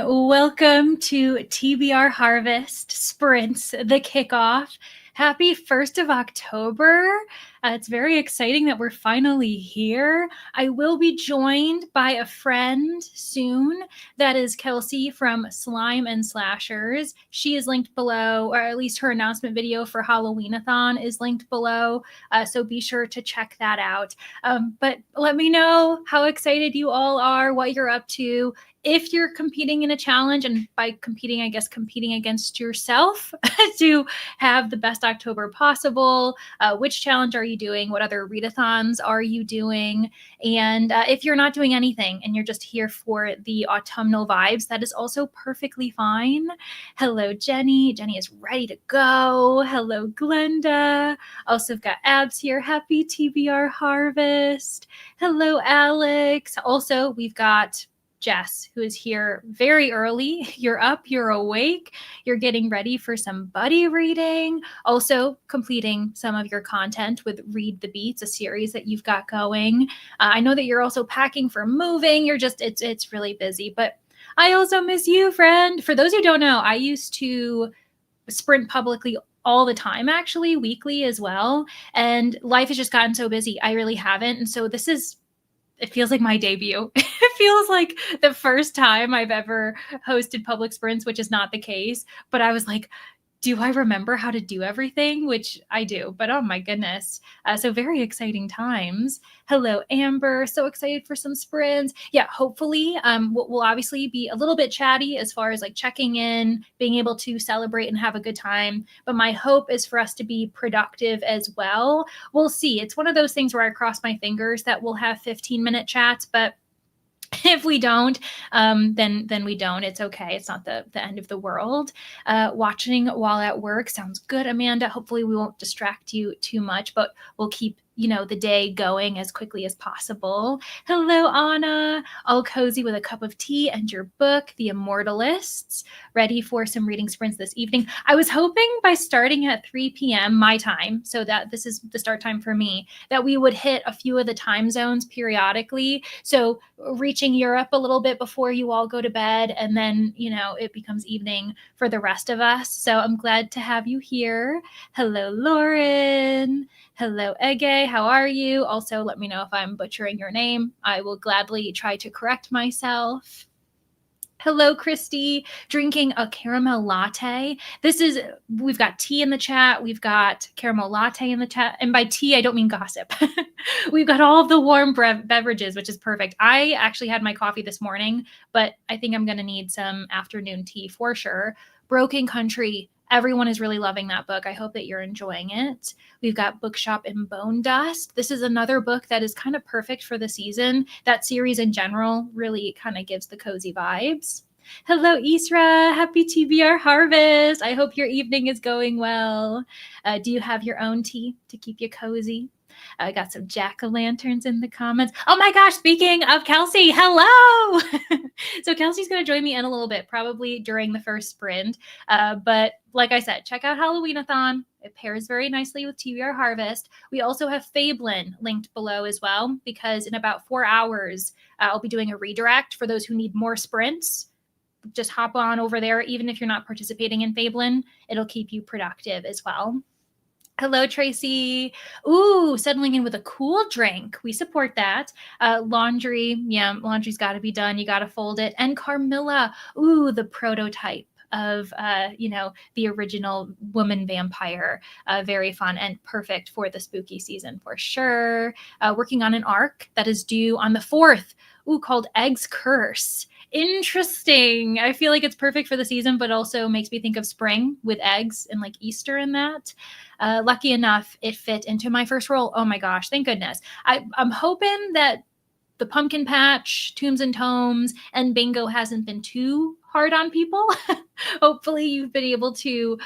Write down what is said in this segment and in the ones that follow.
Welcome to TBR Harvest Sprints, the kickoff. Happy 1st of October. It's very exciting that we're finally here. I will be joined by a friend soon. That is Kelsey from Slime and Slashers. She is linked below, or at least her announcement video for Halloweenathon is linked below. So be sure to check that out. But let me know how excited you all are, what you're up to. If you're competing in a challenge, and by competing, I guess competing against yourself to have the best October possible, which challenge are you doing? What other readathons are you doing? And if you're not doing anything and you're just here for the autumnal vibes, that is also perfectly fine. Hello, Jenny. Jenny is ready to go. Hello, Glenda. Also, I've got Abs here. Happy TBR Harvest. Hello, Alex. Also, we've got Jess, who is here very early. You're up, you're awake, you're getting ready for some buddy reading, also completing some of your content with Read the Beats, a series that you've got going. I know that you're also packing for moving. You're just, it's really busy, but I also miss you, friend. For those who don't know, I used to sprint publicly all the time, actually, weekly as well. And life has just gotten so busy. I really haven't. And so it feels like my debut. It feels like the first time I've ever hosted public sprints, which is not the case. But I was like, do I remember how to do everything? Which I do, but oh my goodness. So very exciting times. Hello, Amber. So excited for some sprints. Yeah, hopefully we'll obviously be a little bit chatty as far as like checking in, being able to celebrate and have a good time. But my hope is for us to be productive as well. We'll see. It's one of those things where I cross my fingers that we'll have 15-minute chats, but if we don't, then we don't. It's okay. It's not the end of the world. Watching while at work sounds good, Amanda. Hopefully we won't distract you too much, but we'll keep the day going as quickly as possible. Hello, Anna. All cozy with a cup of tea and your book, The Immortalists. Ready for some reading sprints this evening. I was hoping by starting at 3 p.m. my time, so that this is the start time for me, that we would hit a few of the time zones periodically. So reaching Europe a little bit before you all go to bed, and then, it becomes evening for the rest of us. So I'm glad to have you here. Hello, Lauren. Hello, Ege. How are you? Also, let me know if I'm butchering your name. I will gladly try to correct myself. Hello, Christy. Drinking a caramel latte. We've got tea in the chat. We've got caramel latte in the chat. And by tea, I don't mean gossip. We've got all of the warm beverages, which is perfect. I actually had my coffee this morning, but I think I'm going to need some afternoon tea for sure. Broken Country. Everyone is really loving that book. I hope that you're enjoying it. We've got Bookshop and Bone Dust. This is another book that is kind of perfect for the season. That series in general really kind of gives the cozy vibes. Hello, Isra. Happy TBR Harvest. I hope your evening is going well. Do you have your own tea to keep you cozy? I got some jack-o'-lanterns in the comments. Oh my gosh, speaking of Kelsey, hello! So Kelsey's going to join me in a little bit, probably during the first sprint. But like I said, check out Halloweenathon. It pairs very nicely with TBR Harvest. We also have Fablin linked below as well, because in about 4 hours, I'll be doing a redirect for those who need more sprints. Just hop on over there. Even if you're not participating in Fablin, it'll keep you productive as well. Hello, Tracy. Ooh, settling in with a cool drink. We support that. Laundry. Yeah, laundry's got to be done. You got to fold it. And Carmilla. Ooh, the prototype of, the original woman vampire. Very fun and perfect for the spooky season for sure. Working on an arc that is due on the 4th. Ooh, called Egg's Curse. Interesting. I feel like it's perfect for the season, but also makes me think of spring with eggs and like Easter in that. Lucky enough, it fit into my first roll. Oh my gosh, thank goodness. I'm hoping that the pumpkin patch, tombs and tomes, and bingo hasn't been too hard on people. Hopefully you've been able to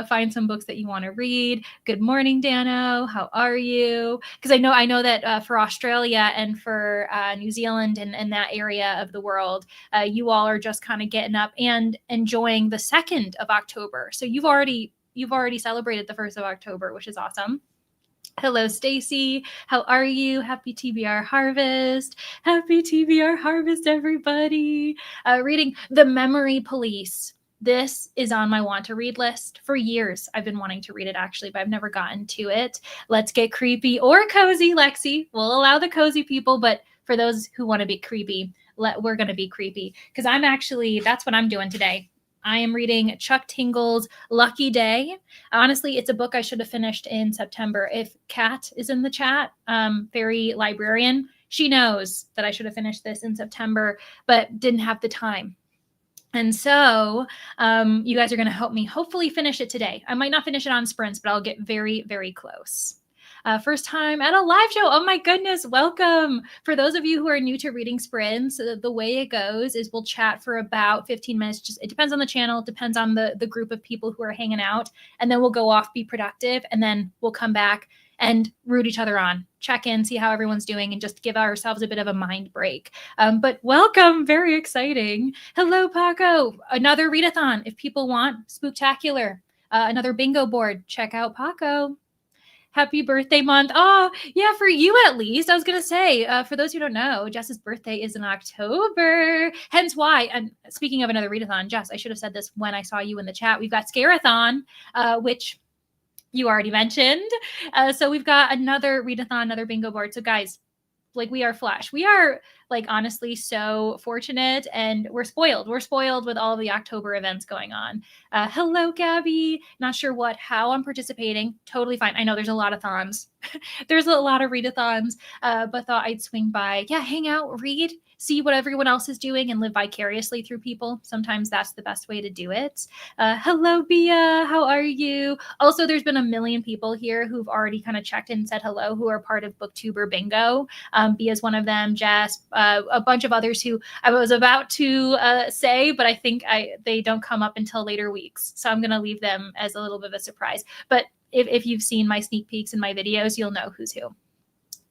find some books that you want to read. Good morning, Dano. How are you? Because I know that for Australia and for New Zealand and that area of the world, you all are just kind of getting up and enjoying the 2nd of October. So you've already celebrated the 1st of October, which is awesome. Hello, Stacy. How are you? Happy TBR Harvest. Happy TBR Harvest, everybody. Reading The Memory Police. This is on my want to read list for years. I've been wanting to read it actually, but I've never gotten to it. Let's get creepy or cozy, Lexi. We'll allow the cozy people, but for those who want to be creepy, we're going to be creepy because that's what I'm doing today. I am reading Chuck Tingle's Lucky Day. Honestly, it's a book I should have finished in September. If Kat is in the chat, fairy librarian, she knows that I should have finished this in September, but didn't have the time. And so you guys are going to help me hopefully finish it today. I might not finish it on sprints, but I'll get very, very close. First time at a live show. Oh my goodness, welcome. For those of you who are new to reading sprints, the way it goes is we'll chat for about 15 minutes. It depends on the channel, it depends on the group of people who are hanging out. And then we'll go off, be productive, and then we'll come back and root each other on, check in, see how everyone's doing, and just give ourselves a bit of a mind break. But welcome, very exciting. Hello, Paco. Another readathon. If people want, spooktacular. Another bingo board. Check out Paco. Happy birthday month. Oh, yeah, for you at least. I was going to say, for those who don't know, Jess's birthday is in October. Hence why, and speaking of another readathon, Jess, I should have said this when I saw you in the chat. We've got Scareathon, which you already mentioned. So we've got another readathon, another bingo board. So guys, like we are flash. We are like honestly so fortunate and we're spoiled. We're spoiled with all of the October events going on. Hello, Gabby. Not sure how I'm participating. Totally fine. I know there's a lot of thons. There's a lot of readathons, but thought I'd swing by. Yeah, hang out, read, see what everyone else is doing and live vicariously through people. Sometimes that's the best way to do it. Hello, Bia. How are you? Also, there's been a million people here who've already kind of checked in and said hello, who are part of Booktuber Bingo. Bia's one of them, Jess, a bunch of others who I was about to say, but I think they don't come up until later weeks. So I'm going to leave them as a little bit of a surprise. But if you've seen my sneak peeks in my videos, you'll know who's who.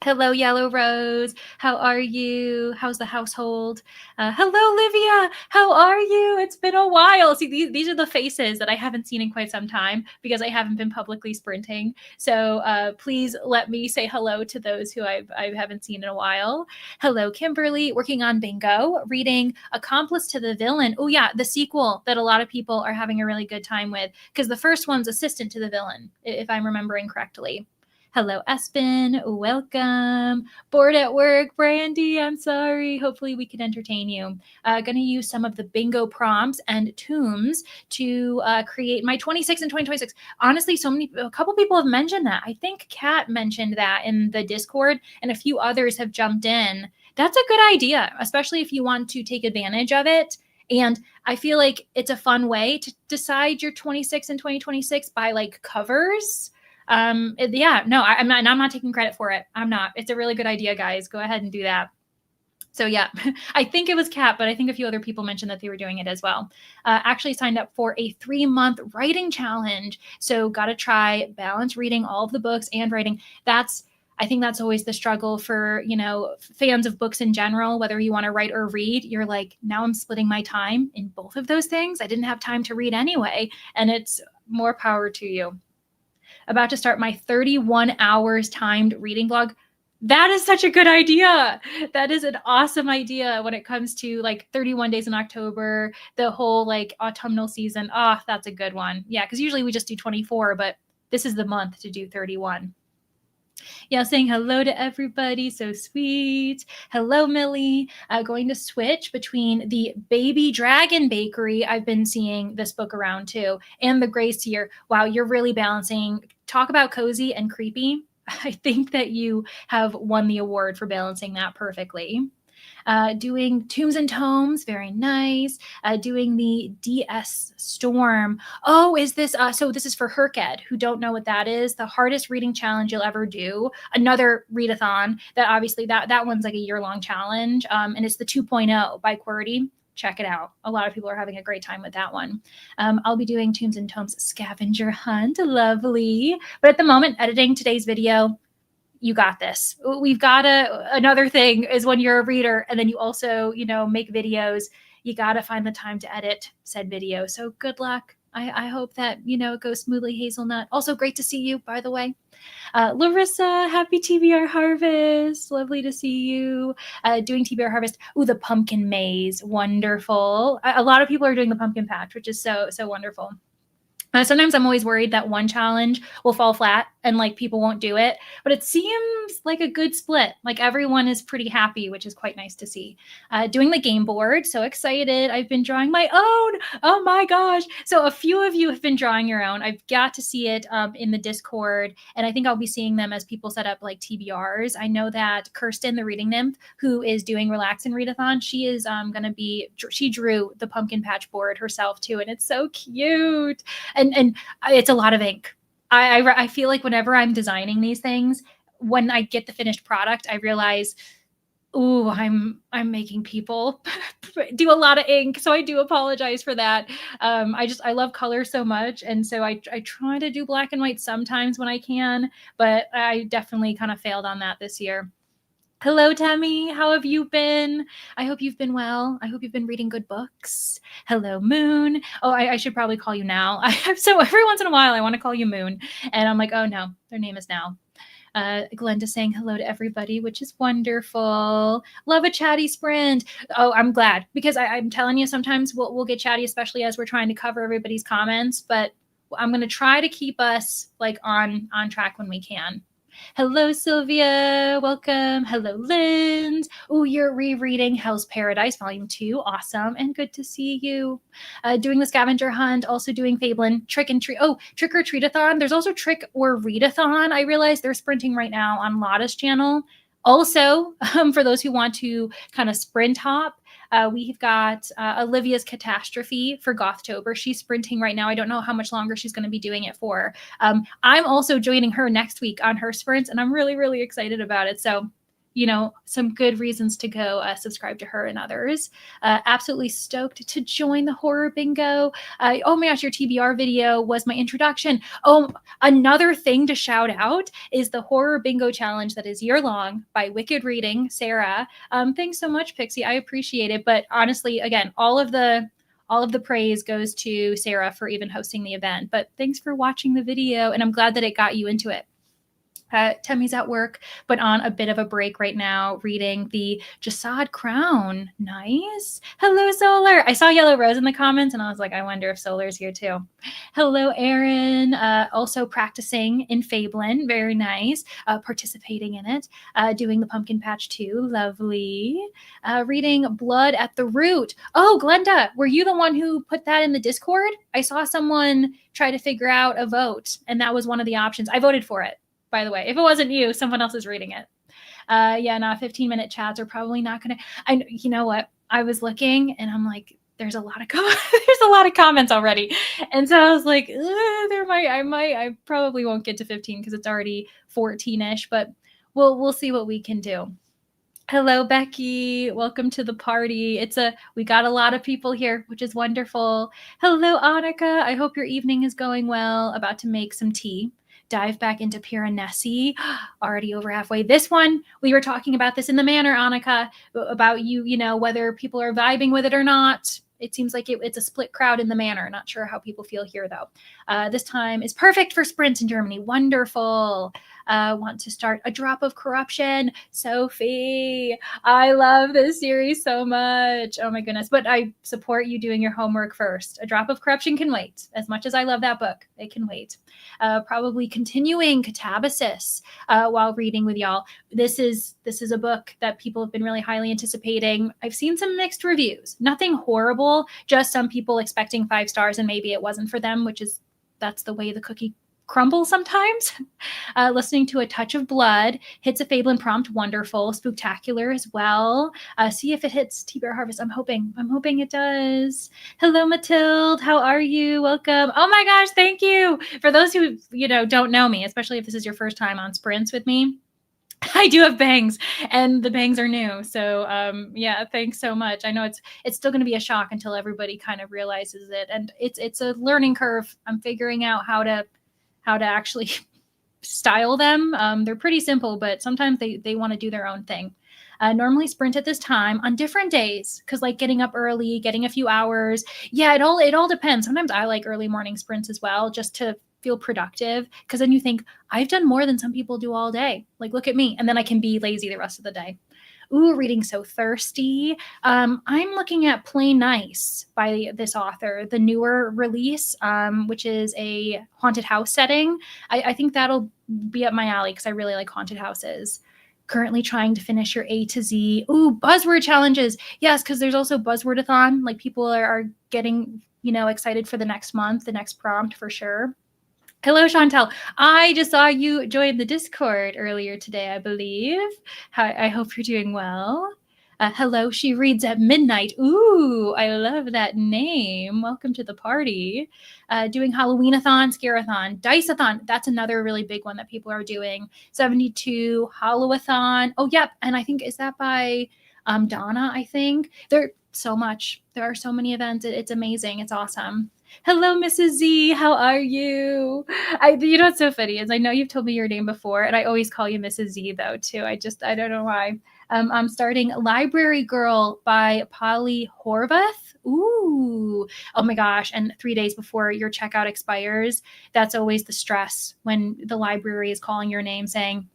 Hello, Yellow Rose. How are you? How's the household? Hello, Livia. How are you? It's been a while. See, these are the faces that I haven't seen in quite some time because I haven't been publicly sprinting. So please let me say hello to those who I haven't seen in a while. Hello, Kimberly. Working on bingo, reading Accomplice to the Villain. Oh, yeah, the sequel that a lot of people are having a really good time with because the first one's Assistant to the Villain, if I'm remembering correctly. Hello, Espen. Welcome. Bored at work, Brandy. I'm sorry. Hopefully we can entertain you. Going to use some of the bingo prompts and tombs to create my 26 and 2026. Honestly, a couple people have mentioned that. I think Kat mentioned that in the Discord and a few others have jumped in. That's a good idea, especially if you want to take advantage of it. And I feel like it's a fun way to decide your 26 and 2026 by like covers. I'm not taking credit for it. I'm not. It's a really good idea, guys. Go ahead and do that. So yeah, I think it was Kat, but I think a few other people mentioned that they were doing it as well. Actually signed up for a 3-month writing challenge. So got to try balance reading all of the books and writing. I think that's always the struggle for, fans of books in general, whether you want to write or read. You're like, now I'm splitting my time in both of those things. I didn't have time to read anyway. And it's more power to you. About to start my 31 hours timed reading vlog. That is such a good idea. That is an awesome idea when it comes to like 31 days in October, the whole like autumnal season. Oh, that's a good one. Yeah, because usually we just do 24, but this is the month to do 31. Yeah, saying hello to everybody. So sweet. Hello, Millie. Going to switch between the Baby Dragon Bakery. I've been seeing this book around too. And the Gray Seer. Wow, you're really balancing. Talk about cozy and creepy. I think that you have won the award for balancing that perfectly. Doing Tombs and Tomes, very nice. Doing the DS Storm. Oh, is this, so this is for Herked, who don't know what that is, the hardest reading challenge you'll ever do. Another readathon that obviously, that one's like a year-long challenge, and it's the 2.0 by QWERTY. Check it out. A lot of people are having a great time with that one. I'll be doing Tombs and Tomes Scavenger Hunt. Lovely. But at the moment, editing today's video, you got this. We've got another thing is when you're a reader and then you also, make videos, you got to find the time to edit said video. So good luck. I hope that, it goes smoothly, Hazelnut. Also great to see you, by the way. Larissa, happy TBR harvest. Lovely to see you doing TBR harvest. Ooh, the pumpkin maze. Wonderful. A lot of people are doing the pumpkin patch, which is so wonderful. Sometimes I'm always worried that one challenge will fall flat and like people won't do it, but it seems like a good split. Like everyone is pretty happy, which is quite nice to see. Doing the game board, so excited. I've been drawing my own. Oh my gosh. So a few of you have been drawing your own. I've got to see it in the Discord, and I think I'll be seeing them as people set up like TBRs. I know that Kirsten, the reading nymph, who is doing Relax and Readathon, she is she drew the pumpkin patch board herself too, and it's so cute. And it's a lot of ink. I feel like whenever I'm designing these things, when I get the finished product, I realize, ooh, I'm making people do a lot of ink. So I do apologize for that. I love color so much. And so I try to do black and white sometimes when I can, but I definitely kind of failed on that this year. Hello, Tammy. How have you been? I hope you've been well. I hope you've been reading good books. Hello, Moon. Oh, I should probably call you Now. So every once in a while, I want to call you Moon. And I'm like, oh, no, their name is Now. Glenda saying hello to everybody, which is wonderful. Love a chatty sprint. Oh, I'm glad, because I'm telling you, sometimes we'll get chatty, especially as we're trying to cover everybody's comments. But I'm going to try to keep us like on track when we can. Hello, Sylvia. Welcome. Hello, Linz. Oh, you're rereading Hell's Paradise, Volume 2. Awesome. And good to see you. Doing the scavenger hunt, also doing Fablin, Trick and Treat. Oh, Trick or Treatathon. There's also Trick or Readathon. I realize they're sprinting right now on Lotta's channel. Also, for those who want to kind of sprint hop, we've got Olivia's Catastrophe for Gothtober. She's sprinting right now. I don't know how much longer she's going to be doing it for. I'm also joining her next week on her sprints, and I'm really, really excited about it. So, some good reasons to go subscribe to her and others. Absolutely stoked to join the horror bingo. Oh my gosh, your TBR video was my introduction. Oh, another thing to shout out is the horror bingo challenge that is year-long by Wicked Reading, Sarah. Thanks so much, Pixie. I appreciate it. But honestly, again, all of the praise goes to Sarah for even hosting the event. But thanks for watching the video, and I'm glad that it got you into it. Temmy's at work, but on a bit of a break right now, reading the Jasad Crown. Nice. Hello, Solar. I saw Yellow Rose in the comments, and I was like, I wonder if Solar's here too. Hello, Erin. Also practicing in Fablin. Very nice. Participating in it. Doing the Pumpkin Patch too. Lovely. Reading Blood at the Root. Oh, Glenda, were you the one who put that in the Discord? I saw someone try to figure out a vote, and that was one of the options. I voted for it, by the way. If it wasn't you, someone else is reading it. 15-minute chats are probably not going to. You know what? I was looking, and I'm like, there's a lot of comments already, and so I was like, I probably won't get to 15 because it's already 14ish, but we'll see what we can do. Hello, Becky. Welcome to the party. We got a lot of people here, which is wonderful. Hello, Annika. I hope your evening is going well. About to make some tea. Dive back into Piranesi. Already over halfway. This one, we were talking about this in the manor, Annika, about whether people are vibing with it or not. It seems like it's a split crowd in the manor. Not sure how people feel here, though. This time is perfect for sprints in Germany. Wonderful. Want to start A Drop of Corruption. Sophie, I love this series so much. Oh my goodness. But I support you doing your homework first. A Drop of Corruption can wait. As much as I love that book, it can wait. Probably continuing Catabasis while reading with y'all. This is a book that people have been really highly anticipating. I've seen some mixed reviews. Nothing horrible, just some people expecting 5 stars and maybe it wasn't for them, that's the way the cookie crumbles sometimes. Listening to A Touch of Blood, hits a Fablin prompt, wonderful, spooktacular as well. See if it hits TBR Harvest. I'm hoping it does. Hello, Matilde. How are you? Welcome. Oh my gosh, thank you. For those who don't know me, especially if this is your first time on sprints with me, I do have bangs, and the bangs are new. So thanks so much. I know it's still going to be a shock until everybody kind of realizes it, and it's a learning curve. I'm figuring out how to actually style them. They're pretty simple, but sometimes they want to do their own thing. Normally sprint at this time on different days because like getting up early, getting a few hours. Yeah, it all depends. Sometimes I like early morning sprints as well, just to feel productive, because then you think I've done more than some people do all day. Like, look at me. And then I can be lazy the rest of the day. Ooh, reading So Thirsty. I'm looking at Play Nice by this author, the newer release, which is a haunted house setting. I think that'll be up my alley because I really like haunted houses. Currently trying to finish your A to Z. Ooh, buzzword challenges. Yes, because there's also Buzzwordathon. Like people are getting, excited for the next month, the next prompt for sure. Hello, Chantel. I just saw you join the Discord earlier today, I believe. I hope you're doing well. Hello, She Reads at Midnight. Ooh, I love that name. Welcome to the party. Doing Halloweenathon, Scareathon, Diceathon. That's another really big one that people are doing. 72, Hallowathon. Oh, yep. And I think, is that by Donna, I think? There are so many events. It's amazing. It's awesome. Hello, Mrs. Z. How are you? What's so funny is I know you've told me your name before, and I always call you Mrs. Z though too. I don't know why. I'm starting Library Girl by Polly Horvath. Ooh, oh my gosh! And 3 days before your checkout expires, that's always the stress when the library is calling your name saying,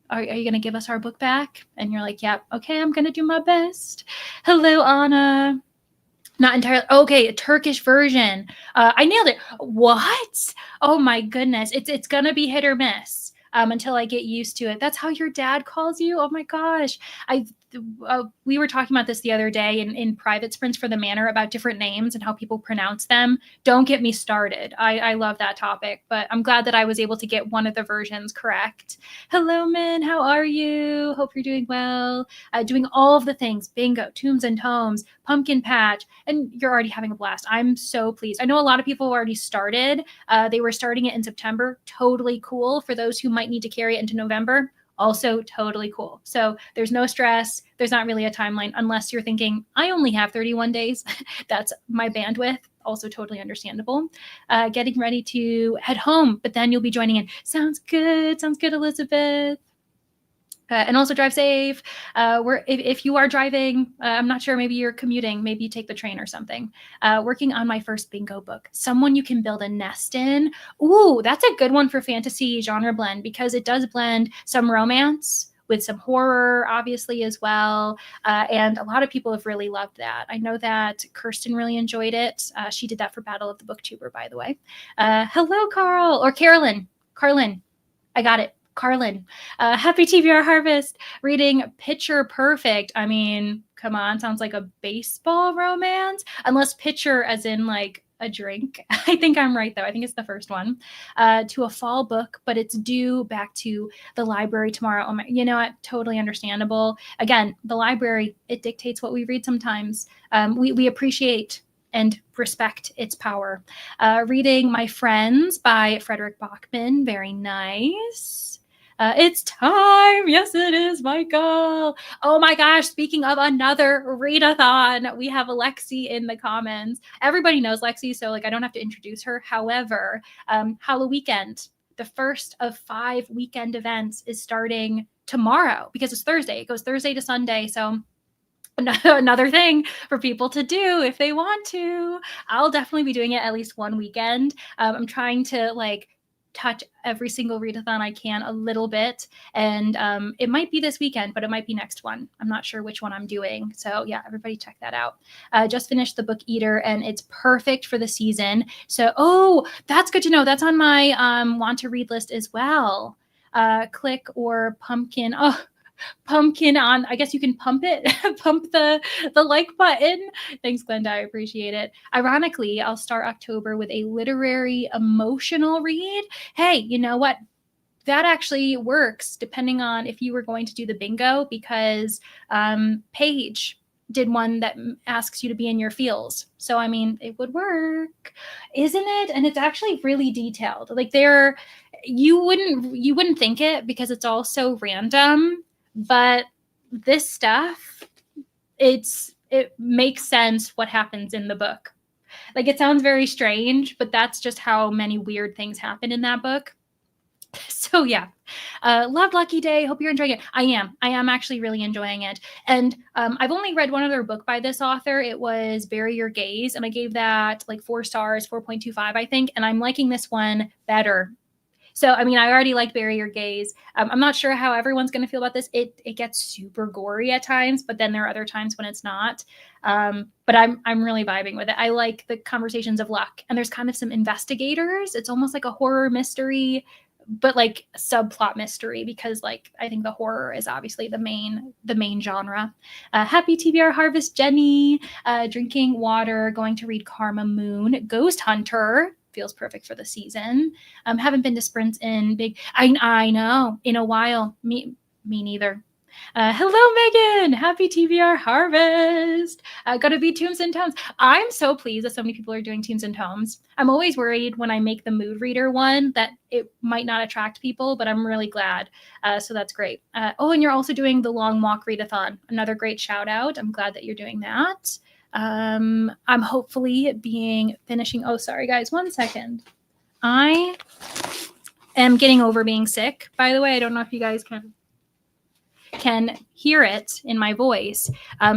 are you going to give us our book back? And you're like, yep, okay, I'm going to do my best. Hello, Anna. Not entirely. Okay, a Turkish version. I nailed it. What? Oh my goodness. It's gonna be hit or miss until I get used to it. That's how your dad calls you? Oh my gosh. We were talking about this the other day in private sprints for the Manor about different names and how people pronounce them. Don't get me started. I love that topic, but I'm glad that I was able to get one of the versions correct. Hello, Min. How are you? Hope you're doing well. Doing all of the things, bingo, tombs and tomes, pumpkin patch, and you're already having a blast. I'm so pleased. I know a lot of people already started. They were starting it in September. Totally cool. For those who might need to carry it into November, also totally cool. So there's no stress. There's not really a timeline unless you're thinking, I only have 31 days. That's my bandwidth. Also totally understandable. Getting ready to head home, but then you'll be joining in. Sounds good. Sounds good, Elizabeth. And also drive safe. If you are driving, I'm not sure, maybe you're commuting, maybe you take the train or something. Working on my first bingo book, Someone You Can Build a Nest In. Ooh, that's a good one for fantasy genre blend because it does blend some romance with some horror, obviously, as well. And a lot of people have really loved that. I know that Kirsten really enjoyed it. She did that for Battle of the Booktuber, by the way. Hello, Carl, or Carolyn. I got it. Carlin. Happy TBR Harvest. Reading Picture Perfect. I mean, come on, sounds like a baseball romance. Unless pitcher as in like a drink. I think I'm right though. I think it's the first one. To a fall book, but it's due back to the library tomorrow. Oh my, you know what? Totally understandable. Again, the library, it dictates what we read sometimes. We appreciate and respect its power. Reading My Friends by Frederick Bachman. Very nice. It's time. Yes, it is, Michael. Oh my gosh. Speaking of another readathon, we have Lexi in the comments. Everybody knows Lexi, so like I don't have to introduce her. However, Halloweekend, the first of 5 weekend events, is starting tomorrow because it's Thursday. It goes Thursday to Sunday. So another thing for people to do if they want to. I'll definitely be doing it at least one weekend. I'm trying to like touch every single readathon I can a little bit, and it might be this weekend, but it might be next one. I'm not sure which one I'm doing, so yeah, everybody check that out. Just finished The Book Eater, and it's perfect for the season. So that's good to know. That's on my want to read list as well. Click or pumpkin. Pumpkin on, I guess you can pump it, pump the like button. Thanks, Glenda, I appreciate it. Ironically, I'll start October with a literary emotional read. Hey, you know what? That actually works depending on if you were going to do the bingo, because Paige did one that asks you to be in your feels. So, I mean, it would work, isn't it? And it's actually really detailed. Like you wouldn't think it because it's all so random. But this stuff, it makes sense what happens in the book. Like it sounds very strange, but that's just how many weird things happen in that book. So So yeah, love Lucky Day. Hope you're enjoying it. I am actually really enjoying it. And I've only read one other book by this author. It was Bury Your Gaze, and I gave that like 4 stars, 4.25, I think. And I'm liking this one better. So, I mean, I already like Bury Your Gaze. I'm not sure how everyone's going to feel about this. It gets super gory at times, but then there are other times when it's not. But I'm really vibing with it. I like the conversations of luck, and there's kind of some investigators. It's almost like a horror mystery, but like a subplot mystery, because like I think the horror is obviously the main genre. Happy TBR Harvest, Jenny. Drinking water, going to read Karma Moon. Ghost Hunter feels perfect for the season. Haven't been to sprints in big. I know, in a while. Me neither. Hello, Megan. Happy TBR Harvest. Gotta be Tombs and Tomes. I'm so pleased that so many people are doing Tombs and Tomes. I'm always worried when I make the mood reader one that it might not attract people, but I'm really glad. So that's great. And you're also doing the Long Walk Readathon. Another great shout out. I'm glad that you're doing that. I'm hopefully finishing. Oh, sorry guys, 1 second. I am getting over being sick, by the way. I don't know if you guys can hear it in my voice.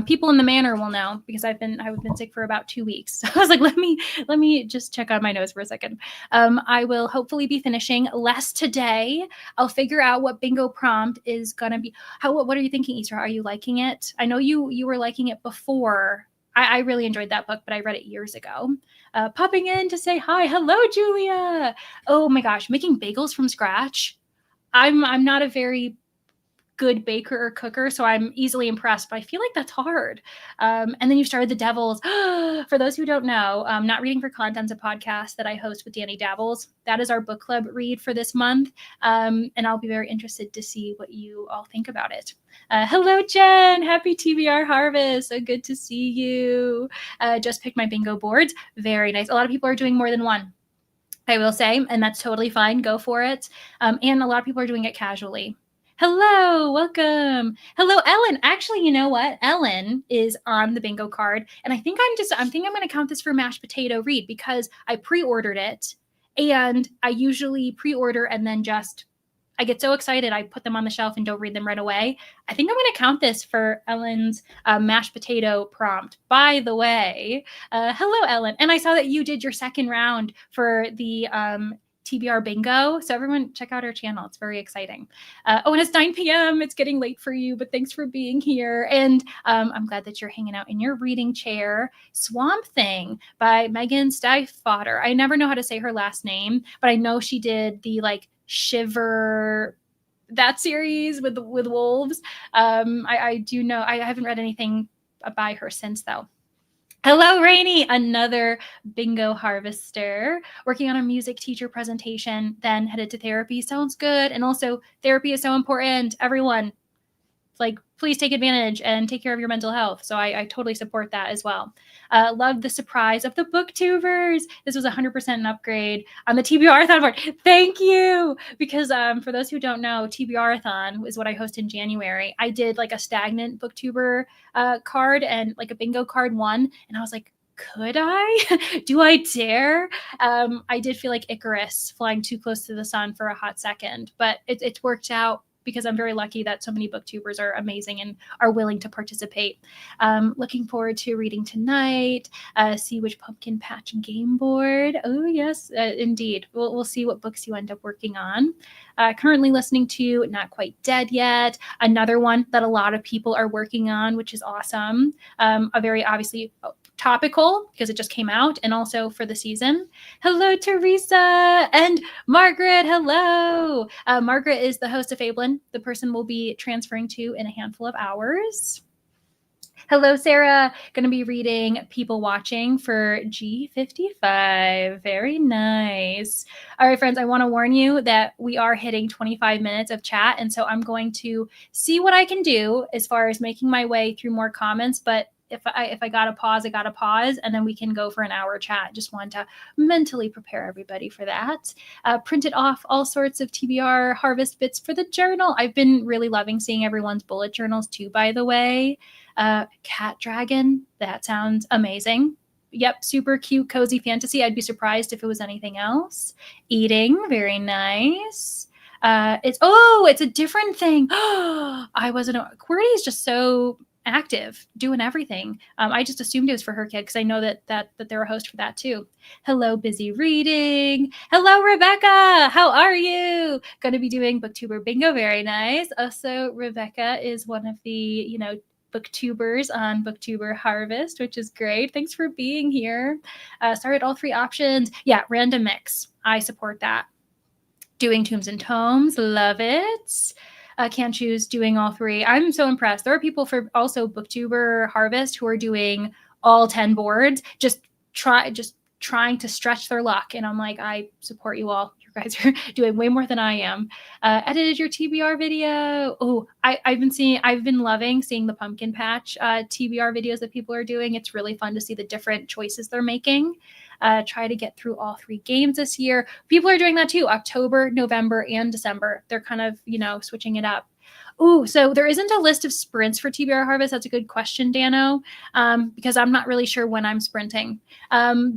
People in the manor will know, because I've been sick for about 2 weeks. So I was like, let me just check on my nose for a second. I will hopefully be finishing less today. I'll figure out what bingo prompt is gonna be. What are you thinking, Isra? Are you liking it? I know you were liking it before. I really enjoyed that book, but I read it years ago. Popping in to say hi. Hello, Julia. Oh my gosh, making bagels from scratch. I'm not a very good baker or cooker, so I'm easily impressed, but I feel like that's hard. And then you started The Devils. For those who don't know, Not Reading for Content's a podcast that I host with Danny Davils. That is our book club read for this month, and I'll be very interested to see what you all think about it. Hello, Jen. Happy TBR Harvest. So good to see you. Just picked my bingo boards. Very nice. A lot of people are doing more than one, I will say, and that's totally fine. Go for it. And a lot of people are doing it casually. Hello, welcome. Hello, Ellen. Actually, you know what? Ellen is on the bingo card, and I think I'm going to count this for mashed potato read, because I pre-ordered it, and I usually pre-order and then I get so excited I put them on the shelf and don't read them right away. I think I'm going to count this for Ellen's mashed potato prompt. By the way, hello, Ellen. And I saw that you did your second round for the TBR bingo. So everyone check out our channel. It's very exciting. And it's 9 p.m. It's getting late for you, but thanks for being here. And I'm glad that you're hanging out in your reading chair. Swamp Thing by Megan Stiefvater. I never know how to say her last name, but I know she did the Shiver, that series with wolves. I do know. I haven't read anything by her since, though. Hello, Rainy, another bingo harvester, working on a music teacher presentation, then headed to therapy. Sounds good. And also, therapy is so important. Everyone, please take advantage and take care of your mental health. So I totally support that as well. Love the surprise of the booktubers. This was 100% an upgrade on the TBR-a-thon board. Thank you. Because for those who don't know, TBR-a-thon is what I host in January. I did a stagnant booktuber card and a bingo card one. And I was like, could I? Do I dare? I did feel like Icarus flying too close to the sun for a hot second, but it's worked out, because I'm very lucky that so many booktubers are amazing and are willing to participate. Looking forward to reading tonight. See which pumpkin patch game board. Oh, yes, indeed. We'll see what books you end up working on. Currently listening to Not Quite Dead Yet, another one that a lot of people are working on, which is awesome. A very obviously topical, because it just came out, and also for the season. Hello, Teresa and Margaret. Hello. Margaret is the host of Fablin, the person we'll be transferring to in a handful of hours. Hello, Sarah. Going to be reading People Watching for G55. Very nice. All right, friends, I want to warn you that we are hitting 25 minutes of chat, and so I'm going to see what I can do as far as making my way through more comments, but if I got to pause, I got to pause, and then we can go for an hour chat. Just want to mentally prepare everybody for that. Printed off all sorts of TBR harvest bits for the journal. I've been really loving seeing everyone's bullet journals too, by the way. Cat Dragon, that sounds amazing. Yep, super cute, cozy fantasy. I'd be surprised if it was anything else. Eating, very nice. It's a different thing. I wasn't. Courtney is just so active, doing everything. I just assumed it was for her kid because I know that they're a host for that too. Hello, busy reading. Hello, Rebecca. How are you? Going to be doing booktuber bingo. Very nice. Also, Rebecca is one of the booktubers on Booktuber Harvest, which is great. Thanks for being here. Started all three options. Yeah, random mix. I support that. Doing tombs and tomes, love it. Can't choose doing all three. I'm so impressed. There are people for also Booktuber Harvest who are doing all 10 boards, just trying to stretch their luck. And I'm like, I support you all. You guys are doing way more than I am. Edited your TBR video. Oh, I've been loving seeing the pumpkin patch TBR videos that people are doing. It's really fun to see the different choices they're making. Try to get through all three games this year. People are doing that too. October, November, and December. They're kind of, switching it up. Ooh, so there isn't a list of sprints for TBR Harvest. That's a good question, Dano, because I'm not really sure when I'm sprinting.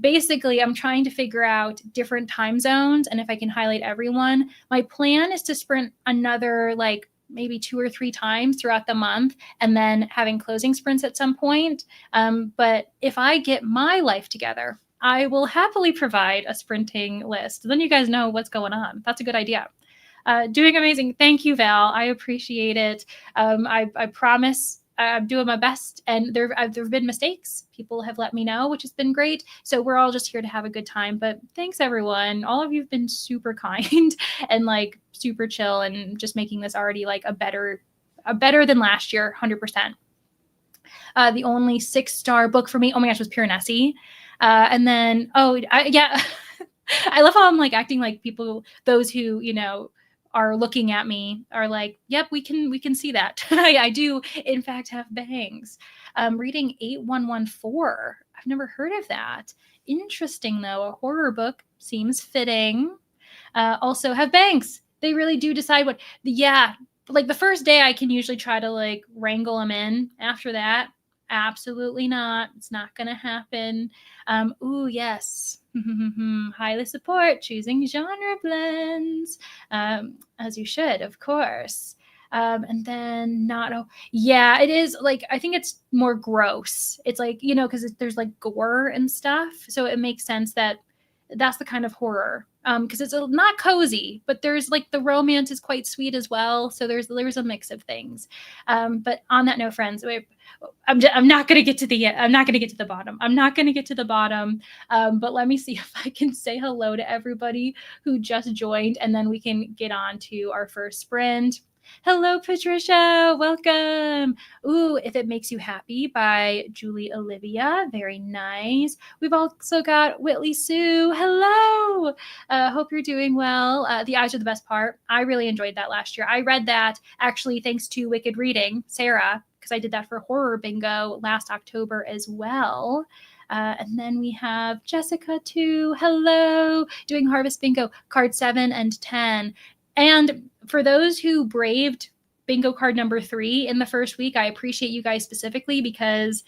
Basically, I'm trying to figure out different time zones and if I can highlight everyone. My plan is to sprint another maybe 2 or 3 times throughout the month and then having closing sprints at some point. But if I get my life together, I will happily provide a sprinting list. Then you guys know what's going on. That's a good idea. Doing amazing. Thank you, Val. I appreciate it. I promise I'm doing my best. And there have been mistakes. People have let me know, which has been great. So we're all just here to have a good time. But thanks, everyone. All of you have been super kind and super chill and just making this already a better than last year, 100%. The only 6-star book for me, oh my gosh, was Piranesi. And then, yeah, I love how I'm acting like people, those who, are looking at me are like, yep, we can see that. I do, in fact, have bangs. Reading 8114. I've never heard of that. Interesting, though. A horror book seems fitting. Also have bangs. They really do decide what, yeah, the first day I can usually try to wrangle them in. After that, absolutely not. It's not going to happen. Ooh, yes. Highly support choosing genre blends, as you should, of course. And then yeah, it is I think it's more gross. It's because there's gore and stuff. So it makes sense that that's the kind of horror. Because it's not cozy, but there's the romance is quite sweet as well. So there's a mix of things. But on that note, friends, I'm not going to get to the bottom. I'm not going to get to the bottom. But let me see if I can say hello to everybody who just joined, and then we can get on to our first sprint. Hello, Patricia. Welcome. Ooh, If It Makes You Happy by Julie Olivia. Very nice. We've also got Whitley Sue. Hello. Hope you're doing well. The eyes are the best part. I really enjoyed that last year. I read that actually thanks to Wicked Reading, Sarah, because I did that for Horror Bingo last October as well. And then we have Jessica too. Hello. Doing Harvest Bingo, card 7 and 10. And for those who braved bingo card number 3 in the first week, I appreciate you guys specifically because,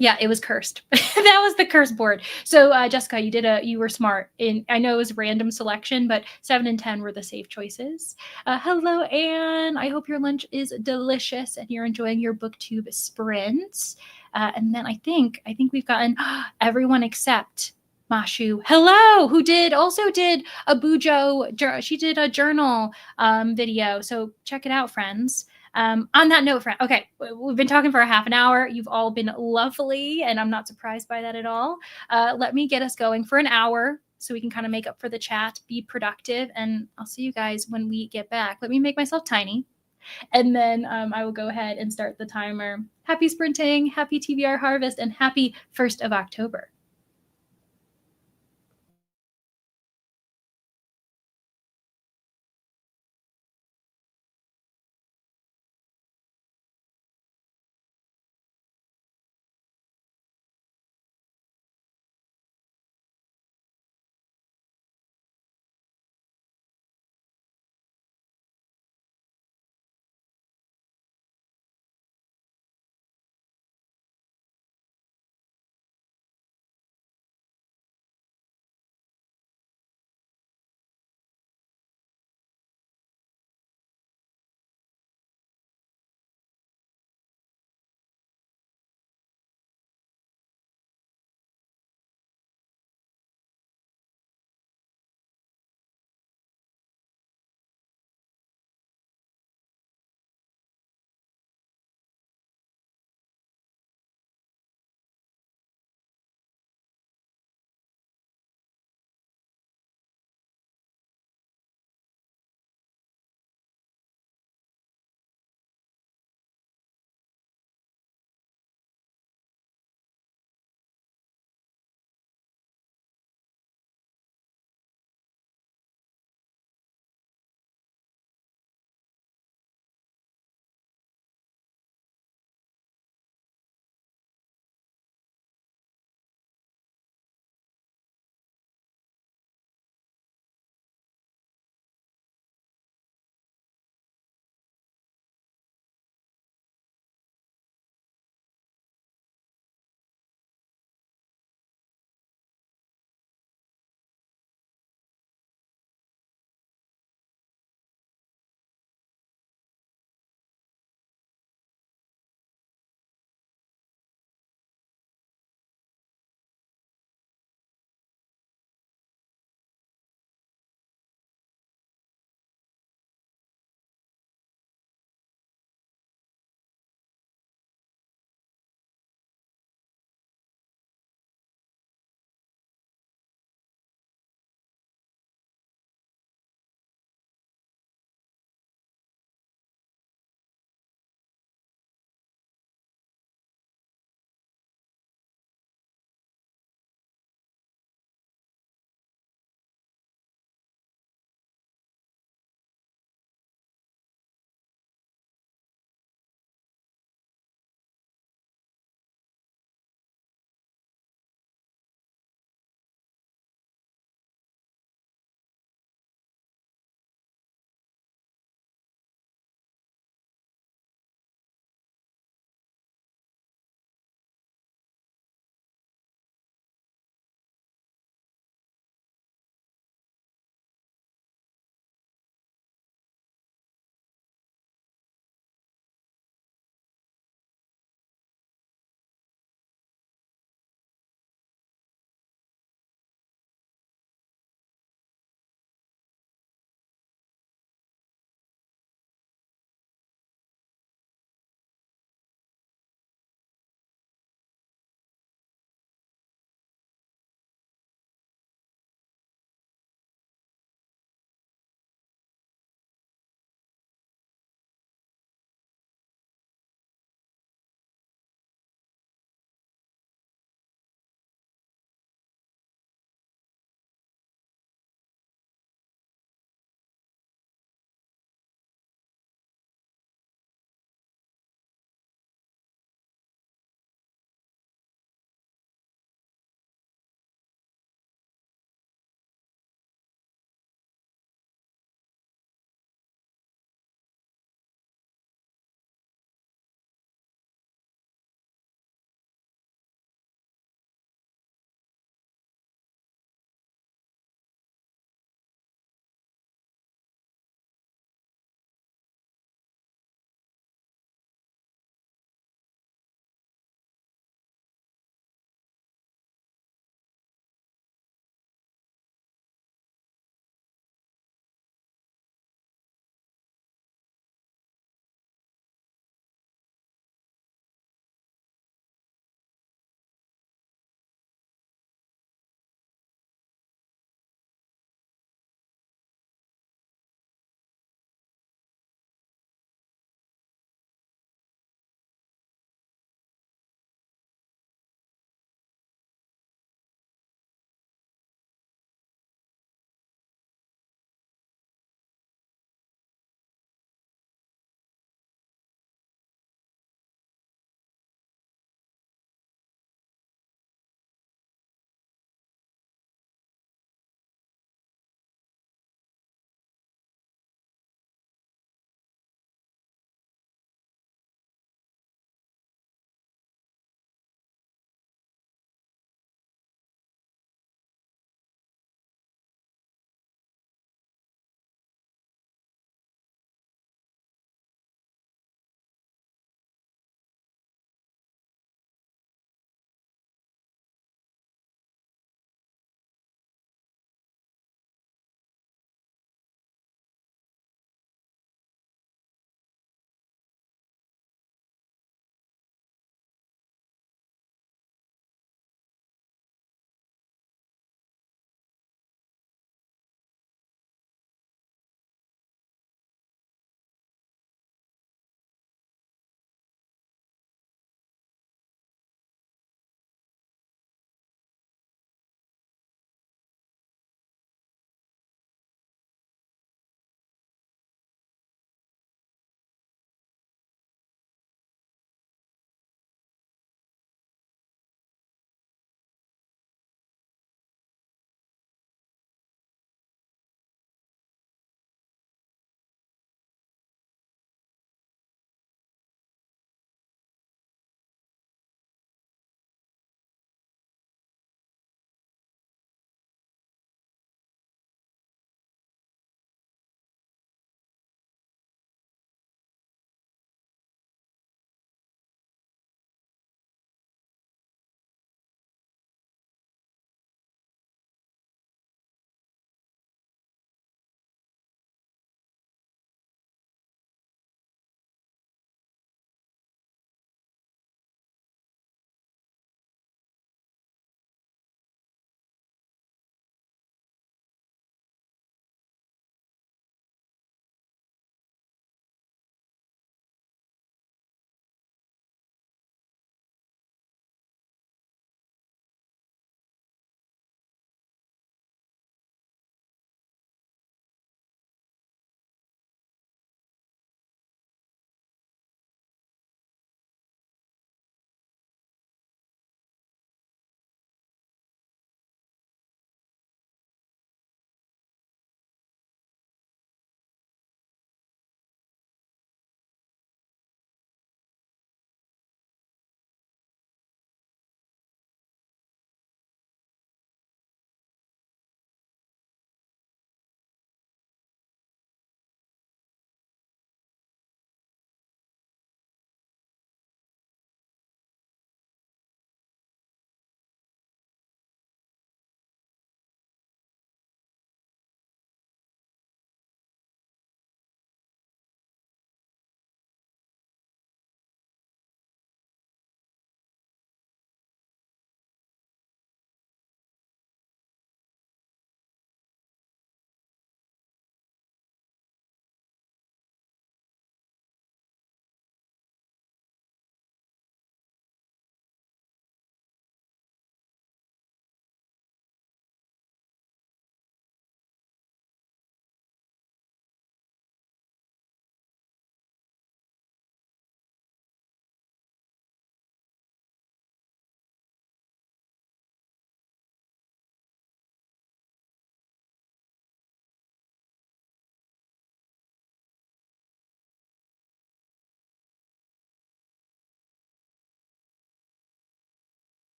yeah, it was cursed. That was the curse board. So Jessica, you were smart. I know it was random selection, but 7 and 10 were the safe choices. Hello, Anne. I hope your lunch is delicious and you're enjoying your booktube sprints. And then I think we've gotten everyone except Mashu. Hello, who also did a Bujo. She did a journal video. So check it out, friends. On that note, friend, okay, we've been talking for a half an hour. You've all been lovely, and I'm not surprised by that at all. Let me get us going for an hour so we can kind of make up for the chat, be productive, and I'll see you guys when we get back. Let me make myself tiny, and then I will go ahead and start the timer. Happy sprinting, happy TBR Harvest, and happy 1st of October.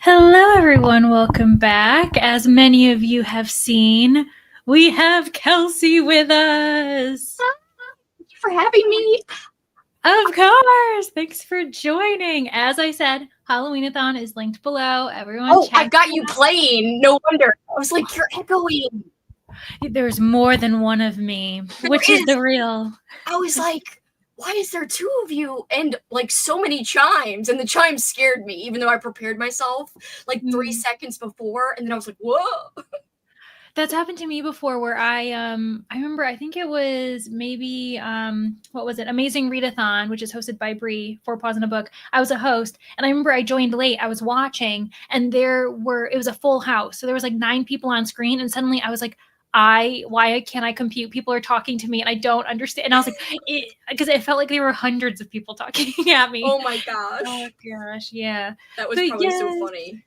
Hello, everyone. Welcome back. As many of you have seen, we have Kelsey with us. Thank you for having me. Of course. Thanks for joining. As I said, Halloweena-thon is linked below. Everyone check I've got it you playing. No wonder. I was like, you're echoing. out. There's more than one of me, which is the real. I was like, why is there two of you and like so many chimes? And the chimes scared me, even though I prepared myself like 3 seconds before. And then I was like, whoa. That's happened to me before where I remember, I think it was maybe what was it? Amazing Readathon, which is hosted by Bree, Four Paws in a Book. I was a host and I remember I joined late. I was watching and it was a full house. So there was like 9 people on screen and suddenly I was like, why can't I compute? People are talking to me and I don't understand. And I was like, because it felt like there were hundreds of people talking at me. Oh my gosh. Oh gosh, yeah. That was probably so funny.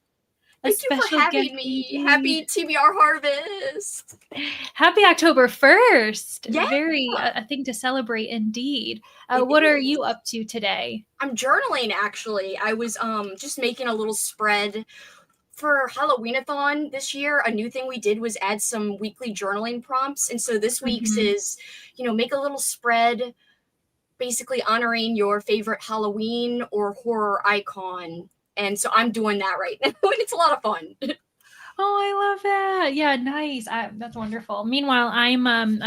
Thank you for having me. Happy TBR Harvest. Happy October 1st. Yeah. Very a thing to celebrate indeed. What are you up to today? I'm journaling, actually. I was just making a little spread for Halloweena-thon this year. A new thing we did was add some weekly journaling prompts. And so this week's is, make a little spread basically honoring your favorite Halloween or horror icon. And so I'm doing that right now, and it's a lot of fun. Oh, I love that. Yeah, nice. That's wonderful. Meanwhile, I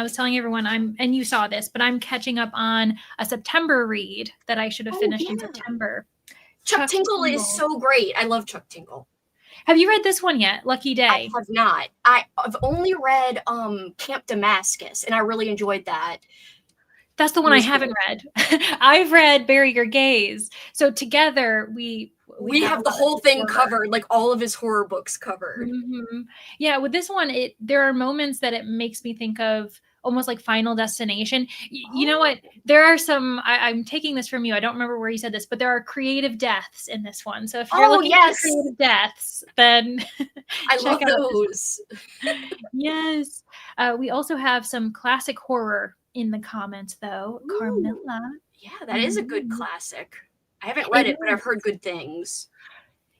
was telling everyone and you saw this, but I'm catching up on a September read that I should have finished in September. Chuck Tingle is so great. I love Chuck Tingle. Have you read this one yet? Lucky Day. I have not. I've only read Camp Damascus, and I really enjoyed that. That's the one I haven't read. I've read Bury Your Gaze. So together we have the whole thing covered, like all of his horror books covered. Yeah, with this one, there are moments that it makes me think of almost like Final Destination. You know what? There are some, I'm taking this from you. I don't remember where you said this, but there are creative deaths in this one. So if you're looking for creative deaths, then I love those. Yes. We also have some classic horror in the comments, though. Ooh. Carmilla. Yeah, that is a good classic. I haven't read it, but I've heard good things.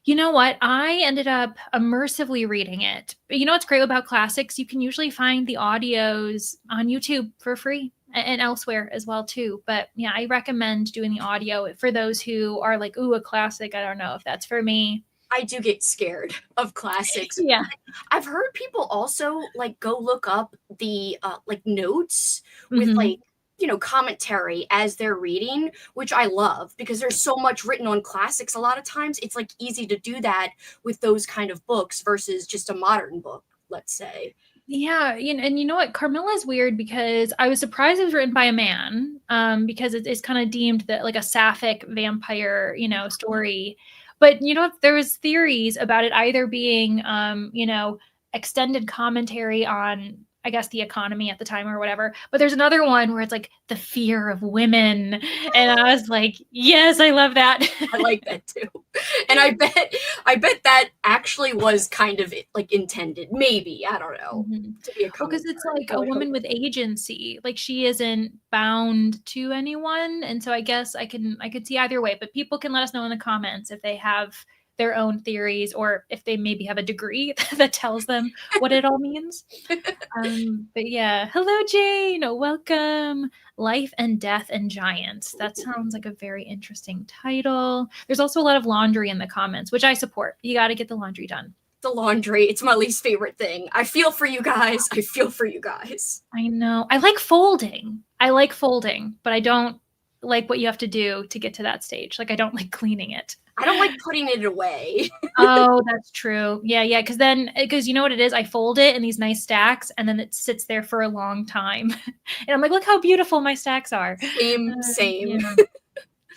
You know what? I ended up immersively reading it. But you know what's great about classics? You can usually find the audios on YouTube for free and elsewhere as well, too. But yeah, I recommend doing the audio for those who are like, ooh, a classic. I don't know if that's for me. I do get scared of classics. Yeah. I've heard people also like go look up the like notes with like, commentary as they're reading, which I love because there's so much written on classics. A lot of times it's like easy to do that with those kind of books versus just a modern book, let's say. Yeah, and you know what? Carmilla is weird because I was surprised it was written by a man, because it's kind of deemed that like a sapphic vampire, story. But there was theories about it either being, extended commentary on, I guess, the economy at the time or whatever. But there's another one where it's like the fear of women. And I was like, yes, I love that. I like that too. And I bet that actually was kind of like intended. Maybe, I don't know. To be a because it's like a woman with agency. Like she isn't bound to anyone. And so I guess I could see either way, but people can let us know in the comments if they have their own theories or if they maybe have a degree that tells them what it all means. But yeah, hello Jane, welcome. Life and Death and Giants. That sounds like a very interesting title. There's also a lot of laundry in the comments, which I support. You got to get the laundry done. The laundry, it's my least favorite thing. I feel for you guys. I know. I like folding, but I don't like what you have to do to get to that stage. Like I don't like cleaning it. I don't like putting it away. Oh, that's true. Yeah. Because you know what it is? I fold it in these nice stacks and then it sits there for a long time. And I'm like, look how beautiful my stacks are. Same.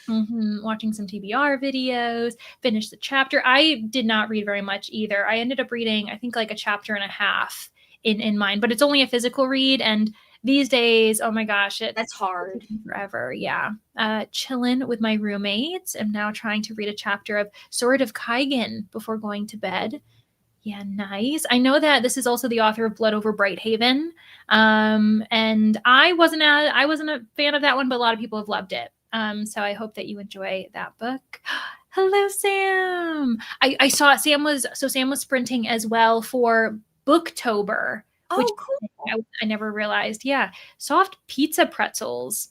Watching some TBR videos, finished the chapter. I did not read very much either. I ended up reading, I think, like a chapter and a half in mine, but it's only a physical read. And these days, oh my gosh, that's hard. Forever, yeah. Chilling with my roommates. I'm now trying to read a chapter of Sword of Kaigan before going to bed. Yeah, nice. I know that this is also the author of Blood Over Brighthaven, and I wasn't a fan of that one, but a lot of people have loved it. So I hope that you enjoy that book. Hello, Sam. I saw Sam was sprinting as well for Booktober, which Oh, cool. I never realized. Yeah, soft pizza pretzels.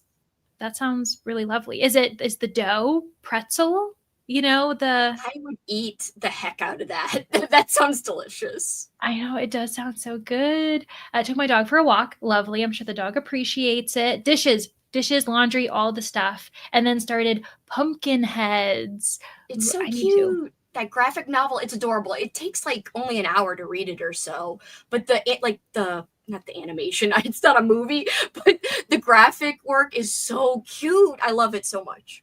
That sounds really lovely. Is the dough pretzel? You know, I would eat the heck out of that. That sounds delicious. I know it does sound so good. I took my dog for a walk. Lovely. I'm sure the dog appreciates it. Dishes, laundry, all the stuff. And then started pumpkin heads. It's so I need to. cute. That graphic novel, it's adorable. It takes like only an hour to read it or so, but the not the animation, it's not a movie, but the graphic work is so cute. I love it so much.